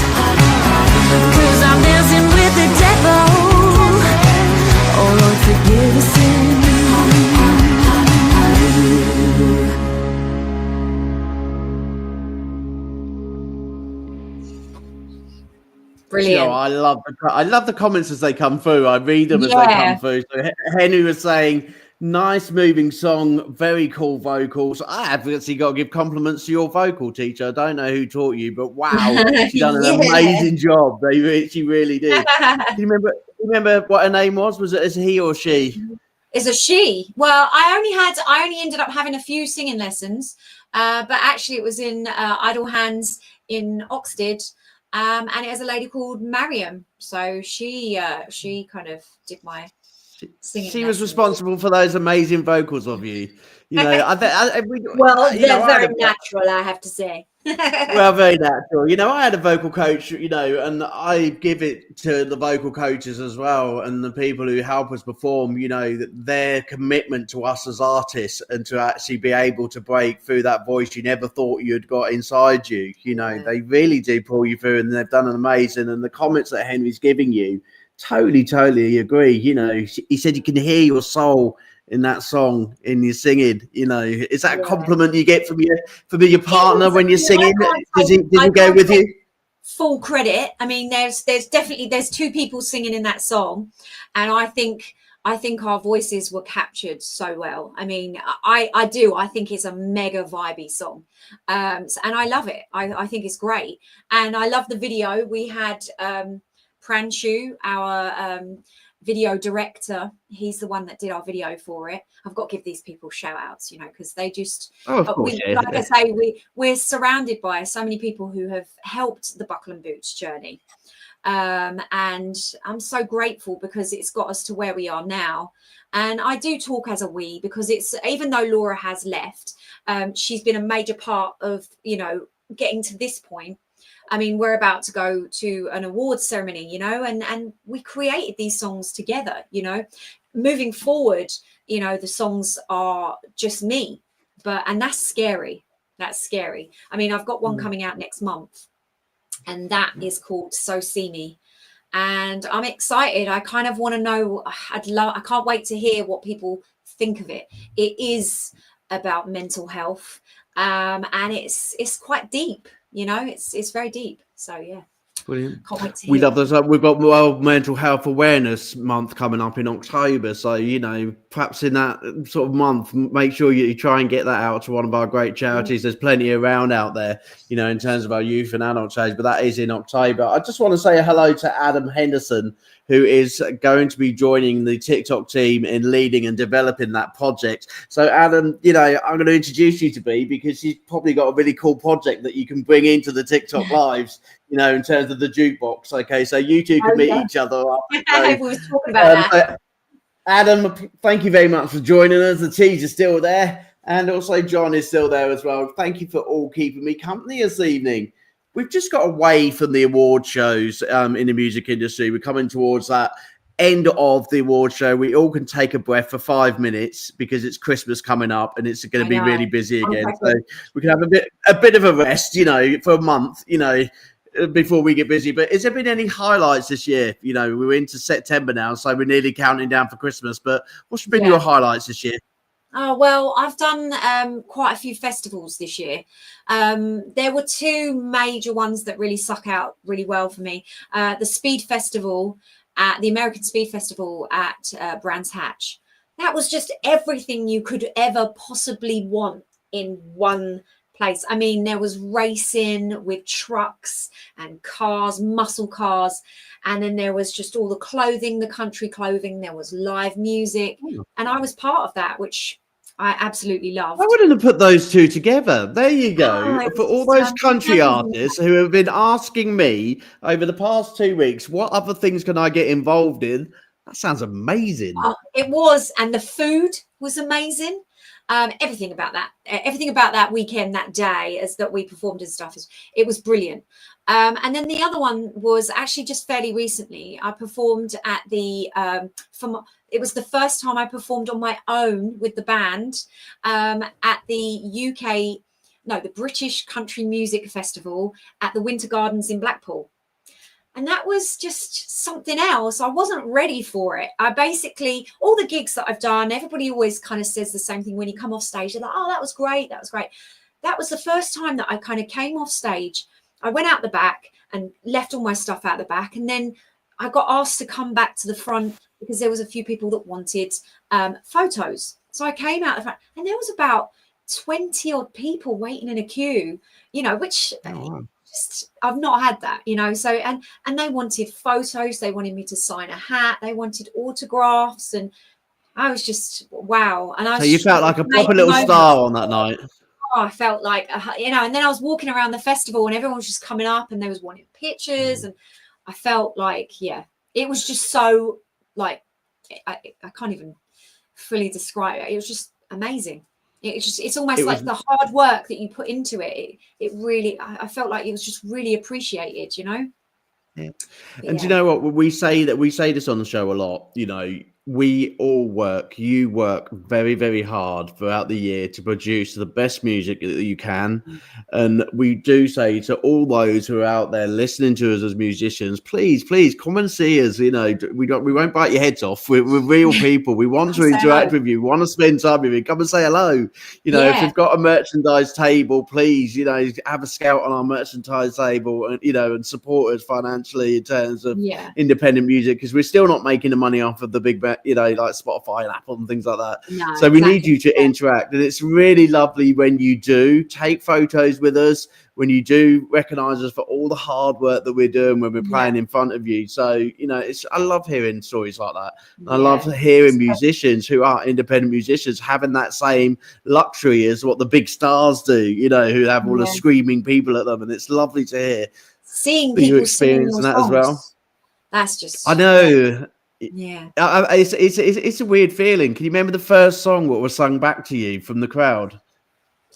'cause I'm dancing with the devil. Oh Lord, forgive the sin. Brilliant. You know, I love the comments as they come through. I read them as they come through. So Henry was saying, nice moving song, very cool vocals. I have actually got to give compliments to your vocal teacher. I don't know who taught you, but wow, she done an amazing job. She really did. Do you remember what her name was? Was it he or she? It's a she. Well, I only ended up having a few singing lessons, but actually it was in Idle Hands in Oxted. And it was a lady called Mariam. So she kind of did my singing. She was responsible for those amazing vocals of you. You know, well, they're very natural, I have to say. Well, very natural. You know, I had a vocal coach, you know, and I give it to the vocal coaches as well and the people who help us perform, you know, that their commitment to us as artists and to actually be able to break through that voice you never thought you'd got inside you. You know, they really do pull you through and they've done an amazing. And the comments that Henry's giving you, totally agree. You know, he said you can hear your soul in that song in your singing. You know, is that a compliment you get from your partner when you're singing? Did he go with you? Full credit. I mean, there's definitely two people singing in that song, and I think our voices were captured so well. I mean, I do. I think it's a mega vibey song, and I love it. I think it's great, and I love the video. We had Pranshu, our video director. He's the one that did our video for it. I've got to give these people shout outs, you know, because they just, like I say, we're surrounded by so many people who have helped the Buckle and Boots journey. And I'm so grateful because it's got us to where we are now. And I do talk as a we, because it's, even though Laura has left, she's been a major part of, you know, getting to this point. I mean, we're about to go to an awards ceremony, you know, and we created these songs together, you know. Moving forward, you know, the songs are just me, and that's scary. That's scary. I mean, I've got one coming out next month, and that is called So See Me. And I'm excited. I kind of want to know, I can't wait to hear what people think of it. It is about mental health, and it's quite deep. You know, it's very deep. So yeah, brilliant. Can't wait to we hear love this. We've got World Mental Health Awareness Month coming up in October. So, you know, perhaps in that sort of month, make sure you try and get that out to one of our great charities. There's plenty around out there, you know, in terms of our youth and adult age, but that is in October. I just want to say hello to Adam Henderson, who is going to be joining the TikTok team in leading and developing that project. So, Adam, you know, I'm going to introduce you to B, because you've probably got a really cool project that you can bring into the TikTok lives, you know, in terms of the jukebox. Okay, so you two can meet each other up. So, we were talking about that. So Adam, thank you very much for joining us. The teas are still there, and also John is still there as well. Thank you for all keeping me company this evening. We've just got away from the award shows in the music industry. We're coming towards that end of the award show. We all can take a breath for 5 minutes because it's Christmas coming up and it's going to be really busy again. So we can have a bit of a rest, you know, for a month, you know, before we get busy. But has there been any highlights this year? You know, we're into September now, so we're nearly counting down for Christmas. But what's been your highlights this year? Oh, well, I've done quite a few festivals this year. There were two major ones that really stuck out really well for me. The Speed Festival, the American Speed Festival at Brands Hatch. That was just everything you could ever possibly want in one place. I mean, there was racing with trucks and cars, muscle cars, and then there was just all the clothing, the country clothing. There was live music, and I was part of that, which I absolutely loved. I wouldn't have put those two together. There you go. Oh, For all those country artists who have been asking me over the past 2 weeks, what other things can I get involved in? That sounds amazing. Oh, it was, and the food was amazing. Everything about that weekend, that day, as that we performed and stuff, it was brilliant. And then the other one was actually just fairly recently. I performed at the it was the first time I performed on my own with the band at the the British Country Music Festival at the Winter Gardens in Blackpool. And that was just something else. I wasn't ready for it. I basically, all the gigs that I've done, everybody always kind of says the same thing when you come off stage. They're like, oh, that was great. That was great. That was the first time that I kind of came off stage. I went out the back and left all my stuff out the back. And then I got asked to come back to the front because there was a few people that wanted photos. So I came out the front, and there was about 20 odd people waiting in a queue, which... Oh, wow. I've not had that, so and they wanted photos, they wanted me to sign a hat, they wanted autographs, and I was just wow. And so you felt like a proper little star on that night. Oh, I felt like and then I was walking around the festival and everyone was just coming up and they was wanting pictures, and I felt like it was just so like I can't even fully describe it. It was just amazing. It's almost like the hard work that you put into it. It really, I felt like it was just really appreciated, Yeah. And do you know what? We say this on the show a lot, we all work, you work very, very hard throughout the year to produce the best music that you can. And we do say to all those who are out there listening to us as musicians, please come and see us. We won't bite your heads off. We're real people. We want to interact with you. We want to spend time with you. Come and say hello. If you've got a merchandise table, please, have a scout on our merchandise table and, and support us financially in terms of independent music, because we're still not making the money off of the big like Spotify and Apple and things like that. No, so we need you to interact, and it's really lovely when you do take photos with us, when you do recognize us for all the hard work that we're doing when we're playing in front of you. So I love hearing stories like that. I love hearing musicians who are independent musicians having that same luxury as what the big stars do, who have all the screaming people at them, and it's lovely to hear seeing people experiencing that songs. As well. That's just I know. Yeah, it's a weird feeling. Can you remember the first song what was sung back to you from the crowd?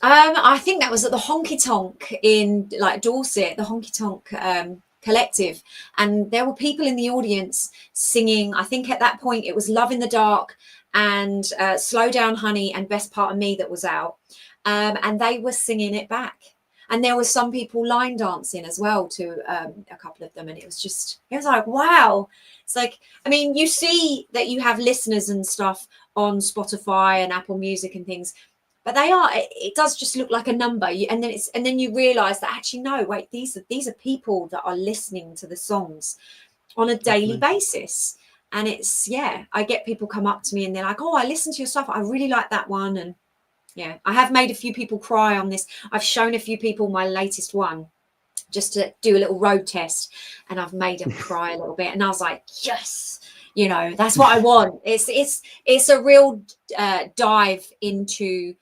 I think that was at the Honky Tonk in Dorset, the Honky Tonk Collective, and there were people in the audience singing. I think at that point it was Love in the Dark and Slow Down Honey and Best Part of Me that was out, and they were singing it back. And there were some people line dancing as well to a couple of them. And it was like, wow. It's like, I mean, you see that you have listeners and stuff on Spotify and Apple Music and things, but it does just look like a number. And then you realize that actually, no, wait, these are people that are listening to the songs on a daily basis. And I get people come up to me and they're like, oh, I listened to your stuff. I really like that one. And I have made a few people cry on this. I've shown a few people my latest one just to do a little road test, and I've made them cry a little bit. And I was like, yes, that's what I want. It's a real dive into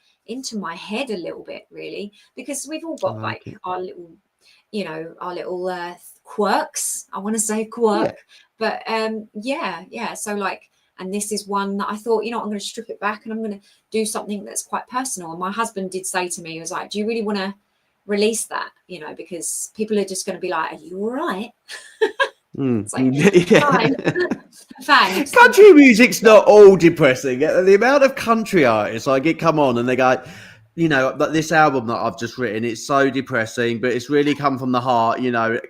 my head a little bit, really, because we've all got our little, quirks. I want to say quirk, but So like. And this is one that I thought, I'm going to strip it back and I'm going to do something that's quite personal. And my husband did say to me, he was like, do you really want to release that? Because people are just going to be like, are you all right? It's like, fine. Country music's not all depressing. The amount of country artists I get come on and they go, this album that I've just written, it's so depressing, but it's really come from the heart.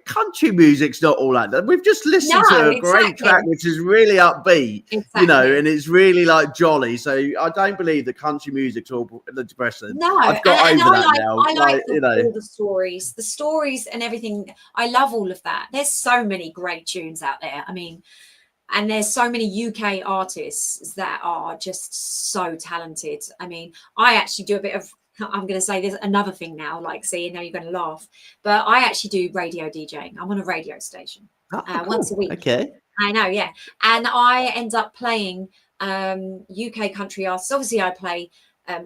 Country music's not all that. We've just listened to a great track, which is really upbeat, and it's really like jolly. So I don't believe that country music's all depressing. No, I've got over that now. I like all the stories and everything. I love all of that. There's so many great tunes out there. I mean, and there's so many UK artists that are just so talented. I mean, I actually do a bit of I'm going to say this another thing now, like, see, now you're going to laugh, but I actually do radio DJing. I'm on a radio station once a week. Okay. I know, yeah. And I end up playing UK country artists. Obviously, I play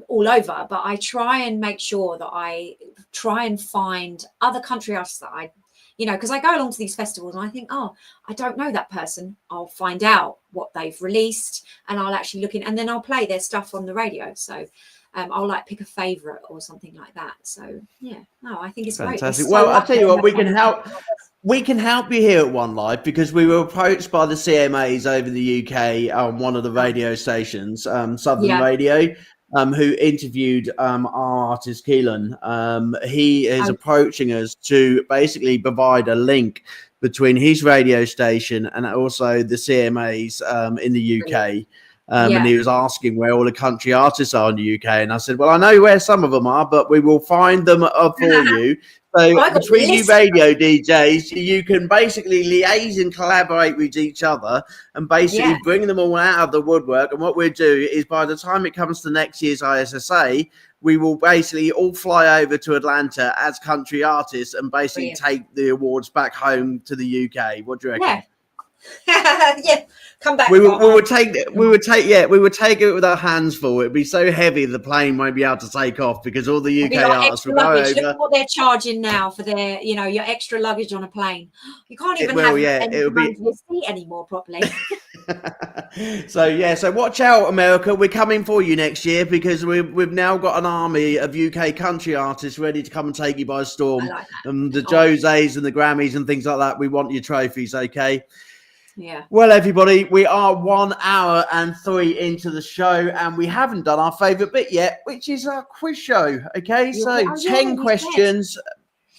all over, but I try and make sure that I try and find other country artists that I, because I go along to these festivals and I think, oh, I don't know that person. I'll find out what they've released and I'll actually look in, and then I'll play their stuff on the radio. So I'll like pick a favorite or something like that. So yeah, no, I think it's fantastic. Great. Well, I'll tell you what, we can help. We can help you here at One Life because we were approached by the CMAs over the UK on one of the radio stations, Southern Radio, who interviewed our artist Keelan. He is approaching us to basically provide a link between his radio station and also the CMAs in the UK. And he was asking where all the country artists are in the UK. And I said, well, I know where some of them are, but we will find them for you. So between you radio DJs, you can basically liaise and collaborate with each other and basically bring them all out of the woodwork. And what we'll do is by the time it comes to next year's ISSA, we will basically all fly over to Atlanta as country artists and basically take the awards back home to the UK. What do you reckon? Yeah, come back. We would take it with our hands full. It'd be so heavy the plane won't be able to take off because all the UK artists will go over. Look at what they're charging now for their, your extra luggage on a plane. You can't even have your seat anymore properly. So watch out, America. We're coming for you next year because we've now got an army of UK country artists ready to come and take you by storm. I like that. And the Joses and the Grammys and things like that. We want your trophies, okay? Yeah. Well, everybody, we are 1 hour and 3 into the show, and we haven't done our favourite bit yet, which is our quiz show. Okay, so 10 questions,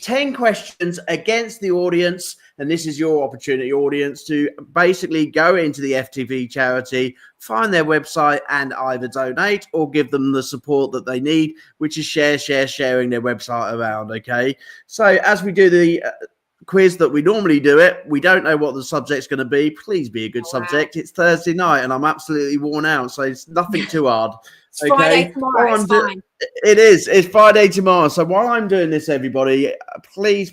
10 questions against the audience, and this is your opportunity, audience, to basically go into the FTV charity, find their website, and either donate or give them the support that they need, which is sharing their website around. Okay, so as we do the quiz that we normally do it, we don't know what the subject's going to be. Please be a good subject. It's Thursday night and I'm absolutely worn out, so it's nothing too hard. It's Friday tomorrow. It's fine. It is. It's Friday tomorrow. So while I'm doing this, everybody, please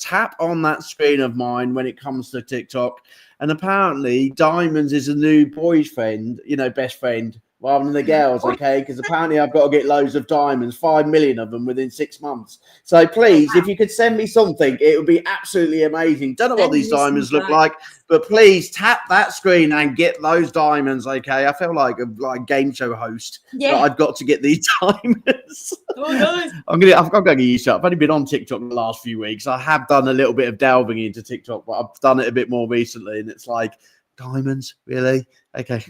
tap on that screen of mine when it comes to TikTok. And apparently, Diamonds is a new boy's friend, best friend, rather than the girls, okay? Because apparently I've got to get loads of diamonds, 5 million of them within 6 months. So please, if you could send me something, it would be absolutely amazing. Don't know what these diamonds look like, but please tap that screen and get those diamonds, okay? I feel like a game show host. Yeah. I've got to get these diamonds. Oh, nice. I'm going to get used to it. I've only been on TikTok the last few weeks. I have done a little bit of delving into TikTok, but I've done it a bit more recently, and it's like, diamonds, really? Okay.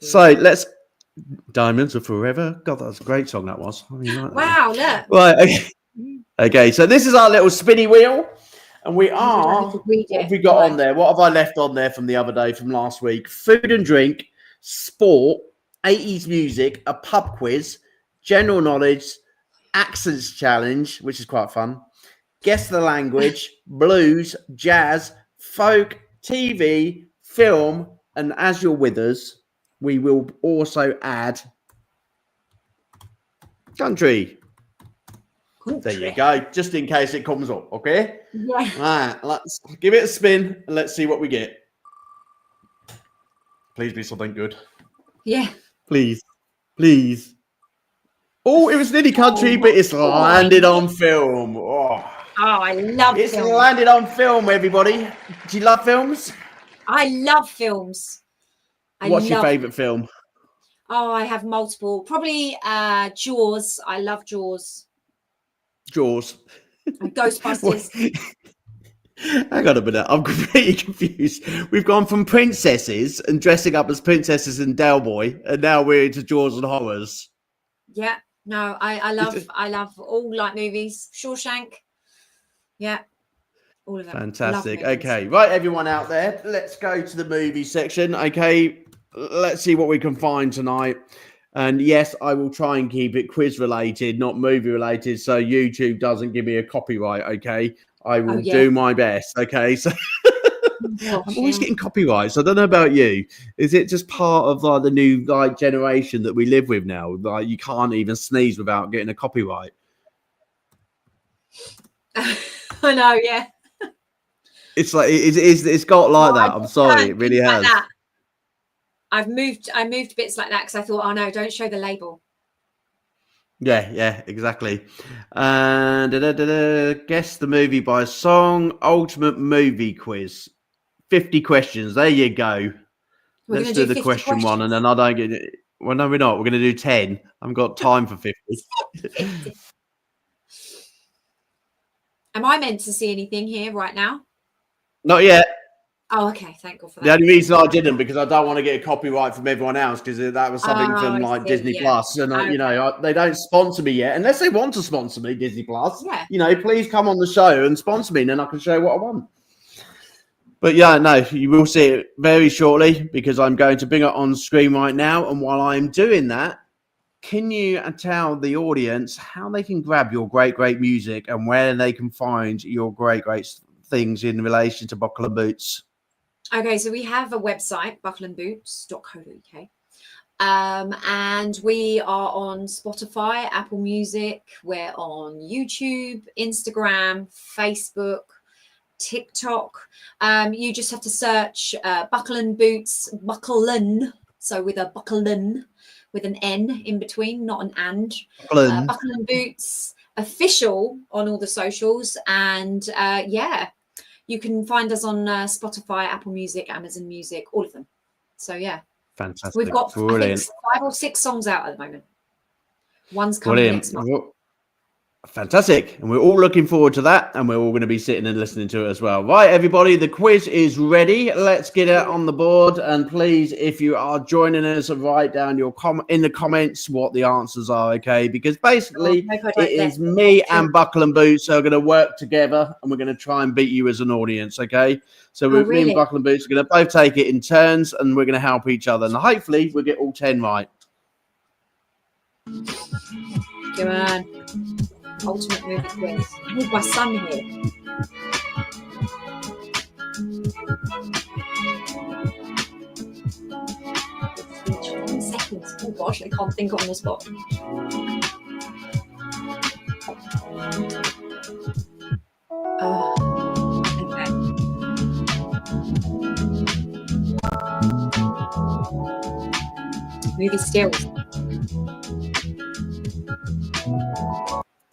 So let's... Diamonds are forever. God, that's a great song that was. I mean, wow, look. Right. Okay, so this is our little spinny wheel. And we are, what have we got on there? What have I left on there from the other day, from last week? Food and drink, sport, 80s music, a pub quiz, general knowledge, accents challenge, which is quite fun, guess the language, blues, jazz, folk, TV, film, and as you're with us, we will also add country. There you go, just in case it comes up, okay? Yeah. All right, let's give it a spin and let's see what we get. Please be something good. Yeah. Please. Oh, it was nearly country, but it's landed on film. Oh, I love it. It's landed on film, everybody. Do you love films? I love films. What's your favourite film? Oh, I have multiple. Probably Jaws. I love Jaws. Jaws. And Ghostbusters. Hang on a minute. I'm completely confused. We've gone from princesses and dressing up as princesses in Del Boy, and now we're into Jaws and horrors. Yeah. No, I love all like movies. Shawshank. Yeah. All of them. Fantastic. Okay. Right, everyone out there, let's go to the movie section. Okay. Let's see what we can find tonight. And yes, I will try and keep it quiz related, not movie related, so YouTube doesn't give me a copyright, okay? I will do my best, okay? So I'm always getting copyrights. I don't know about you. Is it just part of like the new like generation that we live with now? Like you can't even sneeze without getting a copyright. I know, yeah. It's like it's got like that. I'm sorry, it really has. Like I moved bits like that because I thought, oh no, don't show the label. Yeah, exactly. And guess the movie by song. Ultimate movie quiz. 50 questions. There you go. Let's do the question questions. One, and then I don't get it. Well, no, we're not. We're going to do 10. I haven't got time for 50. 50. Am I meant to see anything here right now? Not yet. Oh, okay. Thank God for that. The only reason I didn't because I don't want to get a copyright from everyone else because that was something from like Disney Plus, and you know they don't sponsor me yet unless they want to sponsor me. Disney Plus, you know, please come on the show and sponsor me, and then I can show you what I want. But yeah, no, you will see it very shortly because I'm going to bring it on screen right now. And while I'm doing that, can you tell the audience how they can grab your great music and where they can find your great things in relation to Buckle and Boots? Okay, so we have a website, buckleandboots.co.uk. And we are on Spotify, Apple Music. We're on YouTube, Instagram, Facebook, TikTok. You just have to search Buckle and Boots, Buckle'n, so with a Buckle'n, with an N in between, not an and. Buckle and Boots official on all the socials. And you can find us on Spotify, Apple Music, Amazon Music, all of them. So yeah. Fantastic. We've got I think 5 or 6 songs out at the moment. One's coming next month. Fantastic. And we're all looking forward to that. And we're all going to be sitting and listening to it as well. Right, everybody, the quiz is ready. Let's get it on the board. And please, if you are joining us, write down your in the comments what the answers are, okay? Because basically, it is me and Buckle and Boots who are going to work together. And we're going to try and beat you as an audience, okay? So me and Buckle and Boots are going to both take it in turns. And we're going to help each other. And hopefully, we'll get all 10 right. Come on. Ultimate movie quiz. With my son here. Seconds. Oh gosh, I can't think on the spot. Okay. Movie stills.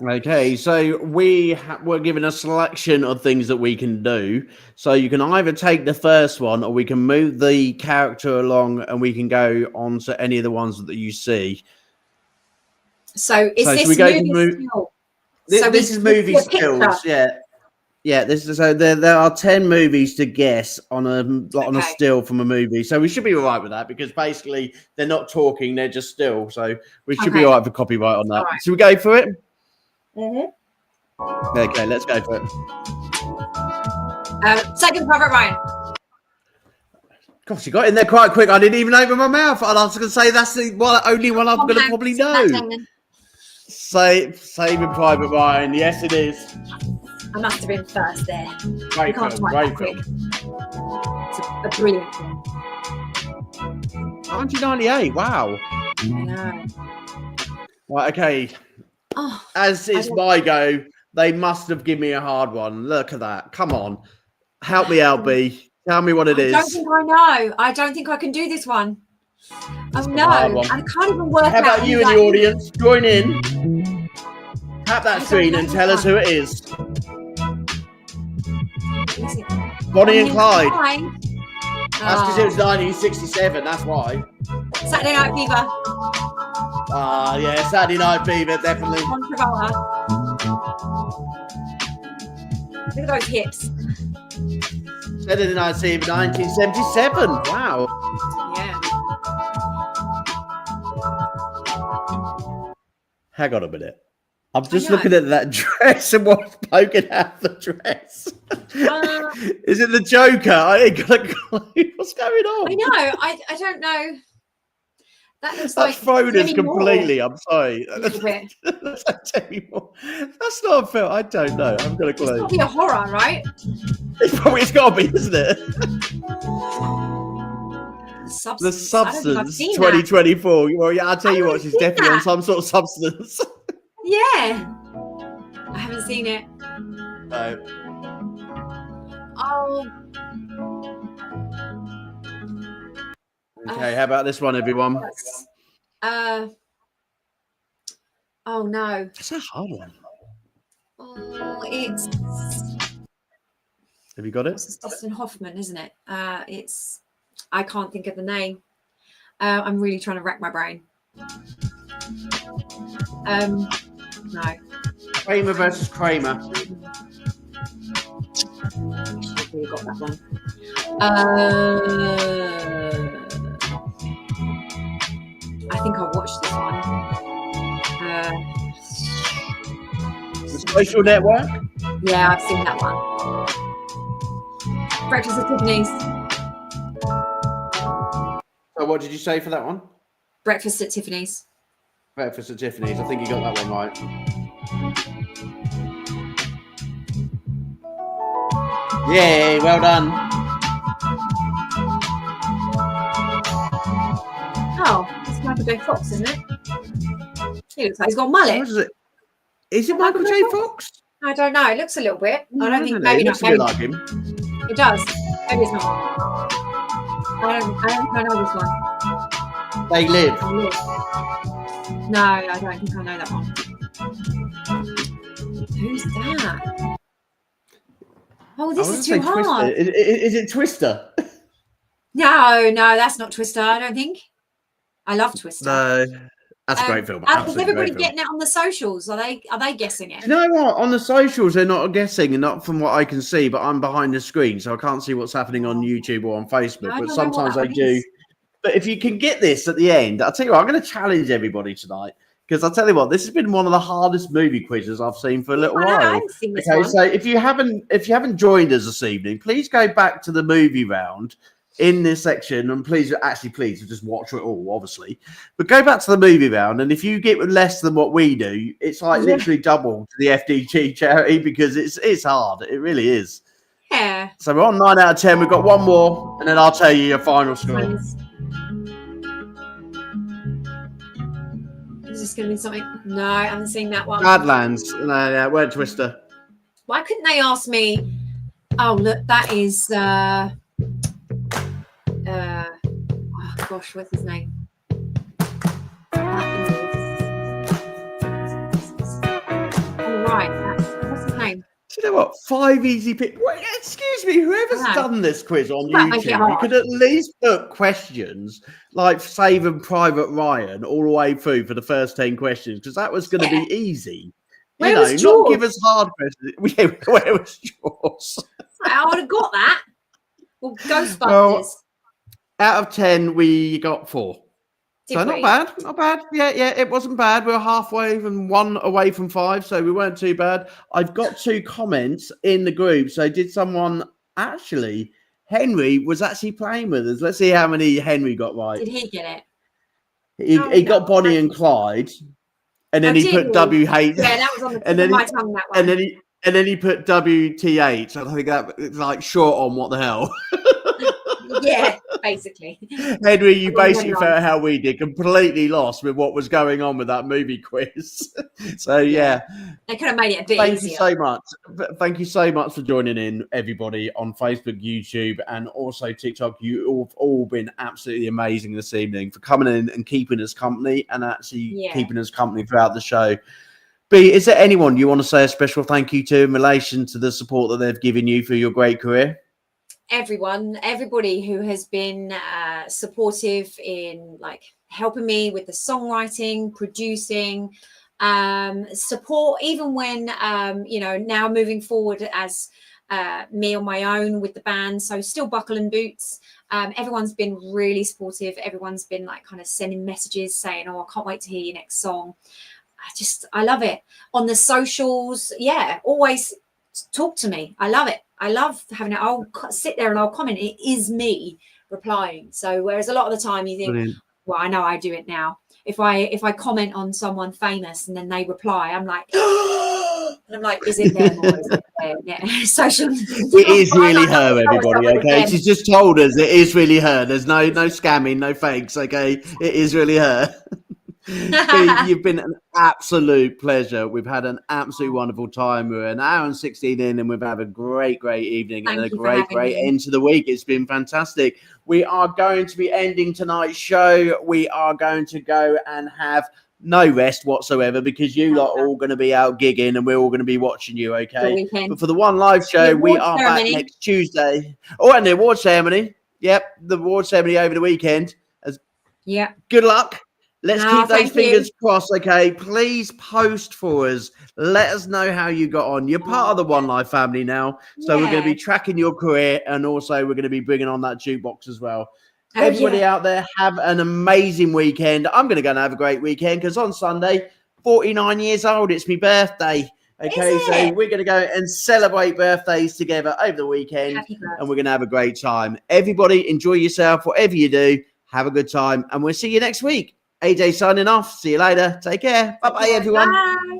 Okay, so we're given a selection of things that we can do. So you can either take the first one or we can move the character along and we can go on to any of the ones that you see. So is this movie still? This is movie stills, yeah. Yeah, there are 10 movies to guess on a still from a movie. So we should be all right with that because basically they're not talking, they're just still. So we should be all right for copyright on that. Right. Should we go for it? Mm-hmm. Okay, let's go for it. Second Private Ryan. Gosh, you got in there quite quick. I didn't even open my mouth. And I was going to say that's the only one I'm going to probably know. Saving Private Ryan. Yes, it is. I must have been first there. Great film. It's a brilliant film. 1998. Wow. I know. Right, okay. As is my go, they must have given me a hard one. Look at that. Come on. Help me out, B. Tell me what it is. I don't think I know. I don't think I can do this one. Oh, no. I can't even work out. How about you in the audience? Join in. Tap that screen and tell us who it is. Bonnie and Clyde. That's because it was 1967. That's why. Saturday Night Fever. Yeah, Saturday Night Fever, definitely. Look at those hips. Saturday Night Fever, 1977. Wow. Yeah. Hang on a minute. I'm just looking at that dress and what's poking out the dress. Is it the Joker? I ain't got a clue. What's going on? I know. I don't know. That looks That's like thrown us Demi completely. I'm sorry. Moore, a little bit. That's like Demi Moore. That's not a film. I don't know. I've got a It's clue. got to be a horror, right? It's got to be, isn't it? The Substance. I don't think I've Substance seen 2024. Well, yeah, I'll tell you I what, haven't she's seen definitely on that. some sort of substance. that. Yeah. I haven't seen it. No. Oh. Okay, how about this one, everyone? Oh no. That's a hard one. Oh, it's Have you got it? it's Dustin Hoffman, isn't it? I can't think of the name. I'm really trying to rack my brain. No. Kramer versus Kramer. I should have really got that one. I think I watched this one. The Social Network. Yeah, I've seen that one. Breakfast at Tiffany's. So what did you say for that one? Breakfast at Tiffany's. Breakfast at Tiffany's. I think you got that one right. Yeah, well done. Oh, it's Michael J. Fox, isn't it? He looks like he's got a mullet. What is it? Is it Michael J. Fox? I don't know. It looks a little bit. I don't think. It Maybe looks not. a bit Maybe like him. it does. Maybe it's not. I don't know this one. They live. No, I don't think I know that one. Who's that? Oh, this is too hard. Is it Twister? No, that's not Twister. I don't think. I love Twister. No, that's a great film. Is everybody getting it on the socials? Are they guessing it? You know what? On the socials, they're not guessing, and not from what I can see. But I'm behind the screen, so I can't see what's happening on YouTube or on Facebook. But sometimes I do. But if you can get this at the end, I'll tell you what. I'm going to challenge everybody tonight, because I'll tell you what, this has been one of the hardest movie quizzes I've seen for a little while. I haven't seen this Okay, one. so if you haven't joined us this evening, please go back to the movie round in this section, and please just watch it all, obviously. But go back to the movie round, and if you get less than what we do, it's like literally double to the FTD charity, because it's hard. It really is. Yeah. So we're on 9 out of 10. We've got one more, and then I'll tell you your final score. Is this going to be something? No, I haven't seen that one. Badlands. No, we're Twister. Why couldn't they ask me? Oh, look, that is. Oh gosh, what's his name? Right, what's his name? Do you know what? 5 easy picks. Excuse me, whoever's done this quiz on YouTube, you could at least put questions like Saving Private Ryan all the way through for the first 10 questions, because that was going to be easy. Where was not Jaws? give us hard questions. Where was Jaws? I would have got that. Well, Ghostbusters. Well, out of 10, we got 4. Did So we? not bad. Yeah, it wasn't bad. We were halfway and 1 away from 5, so we weren't too bad. I've got 2 comments in the group. So did someone actually? Henry was actually playing with us. Let's see how many Henry got right. Did he get it? He got Bonnie and Clyde, and then he put WH. Yeah, that was on the tip of my tongue. That one. And then he put WTH. I think that it's like short on what the hell. Yeah, basically. Henry, you basically felt how we did, completely lost with what was going on with that movie quiz. So yeah, they could have made it a bit Thank easier. you so much. Thank you so much for joining in, everybody, on Facebook, YouTube, and also TikTok. You've all been absolutely amazing this evening for coming in and keeping us company, and actually keeping us company throughout the show. B, is there anyone you want to say a special thank you to in relation to the support that they've given you for your great career? Everybody who has been supportive in like helping me with the songwriting, producing, support, even when now moving forward as me on my own with the band. So still Buckle and Boots. Everyone's been really supportive. Everyone's been like kind of sending messages saying, "Oh, I can't wait to hear your next song." I love it. On the socials, always talk to me. I love it. I love having it. I'll sit there and I'll comment. It is me replying. So whereas a lot of the time you think, well, I know I do it now. If I comment on someone famous and then they reply, I'm like, and I'm like, is it them or is it them? Yeah, social. It is really her, everybody. Okay, she's just told us it is really her. There's no scamming, no fakes. Okay, it is really her. You've been an absolute pleasure. We've had an absolutely wonderful time. We're an hour and 16 in, and we've had a great evening. Thank and a you for great having me. end to the week. It's been fantastic. We are going to be ending tonight's show. We are going to go and have no rest whatsoever because you lot are all going to be out gigging and we're all going to be watching you, okay? But for the One Live show, we are back next Tuesday. Oh, and the award ceremony. Yep, the award ceremony over the weekend. Yeah. Good luck. Let's keep those fingers crossed, okay? Please post for us. Let us know how you got on. You're part of the One Life family now. So we're going to be tracking your career, and also we're going to be bringing on that jukebox as well. Everybody out there, have an amazing weekend. I'm going to go and have a great weekend because on Sunday, 49 years old, it's my birthday. Okay, so we're going to go and celebrate birthdays together over the weekend, and we're going to have a great time. Everybody, enjoy yourself, whatever you do. Have a good time, and we'll see you next week. AJ signing off. See you later. Take care. Bye-bye, everyone. Bye.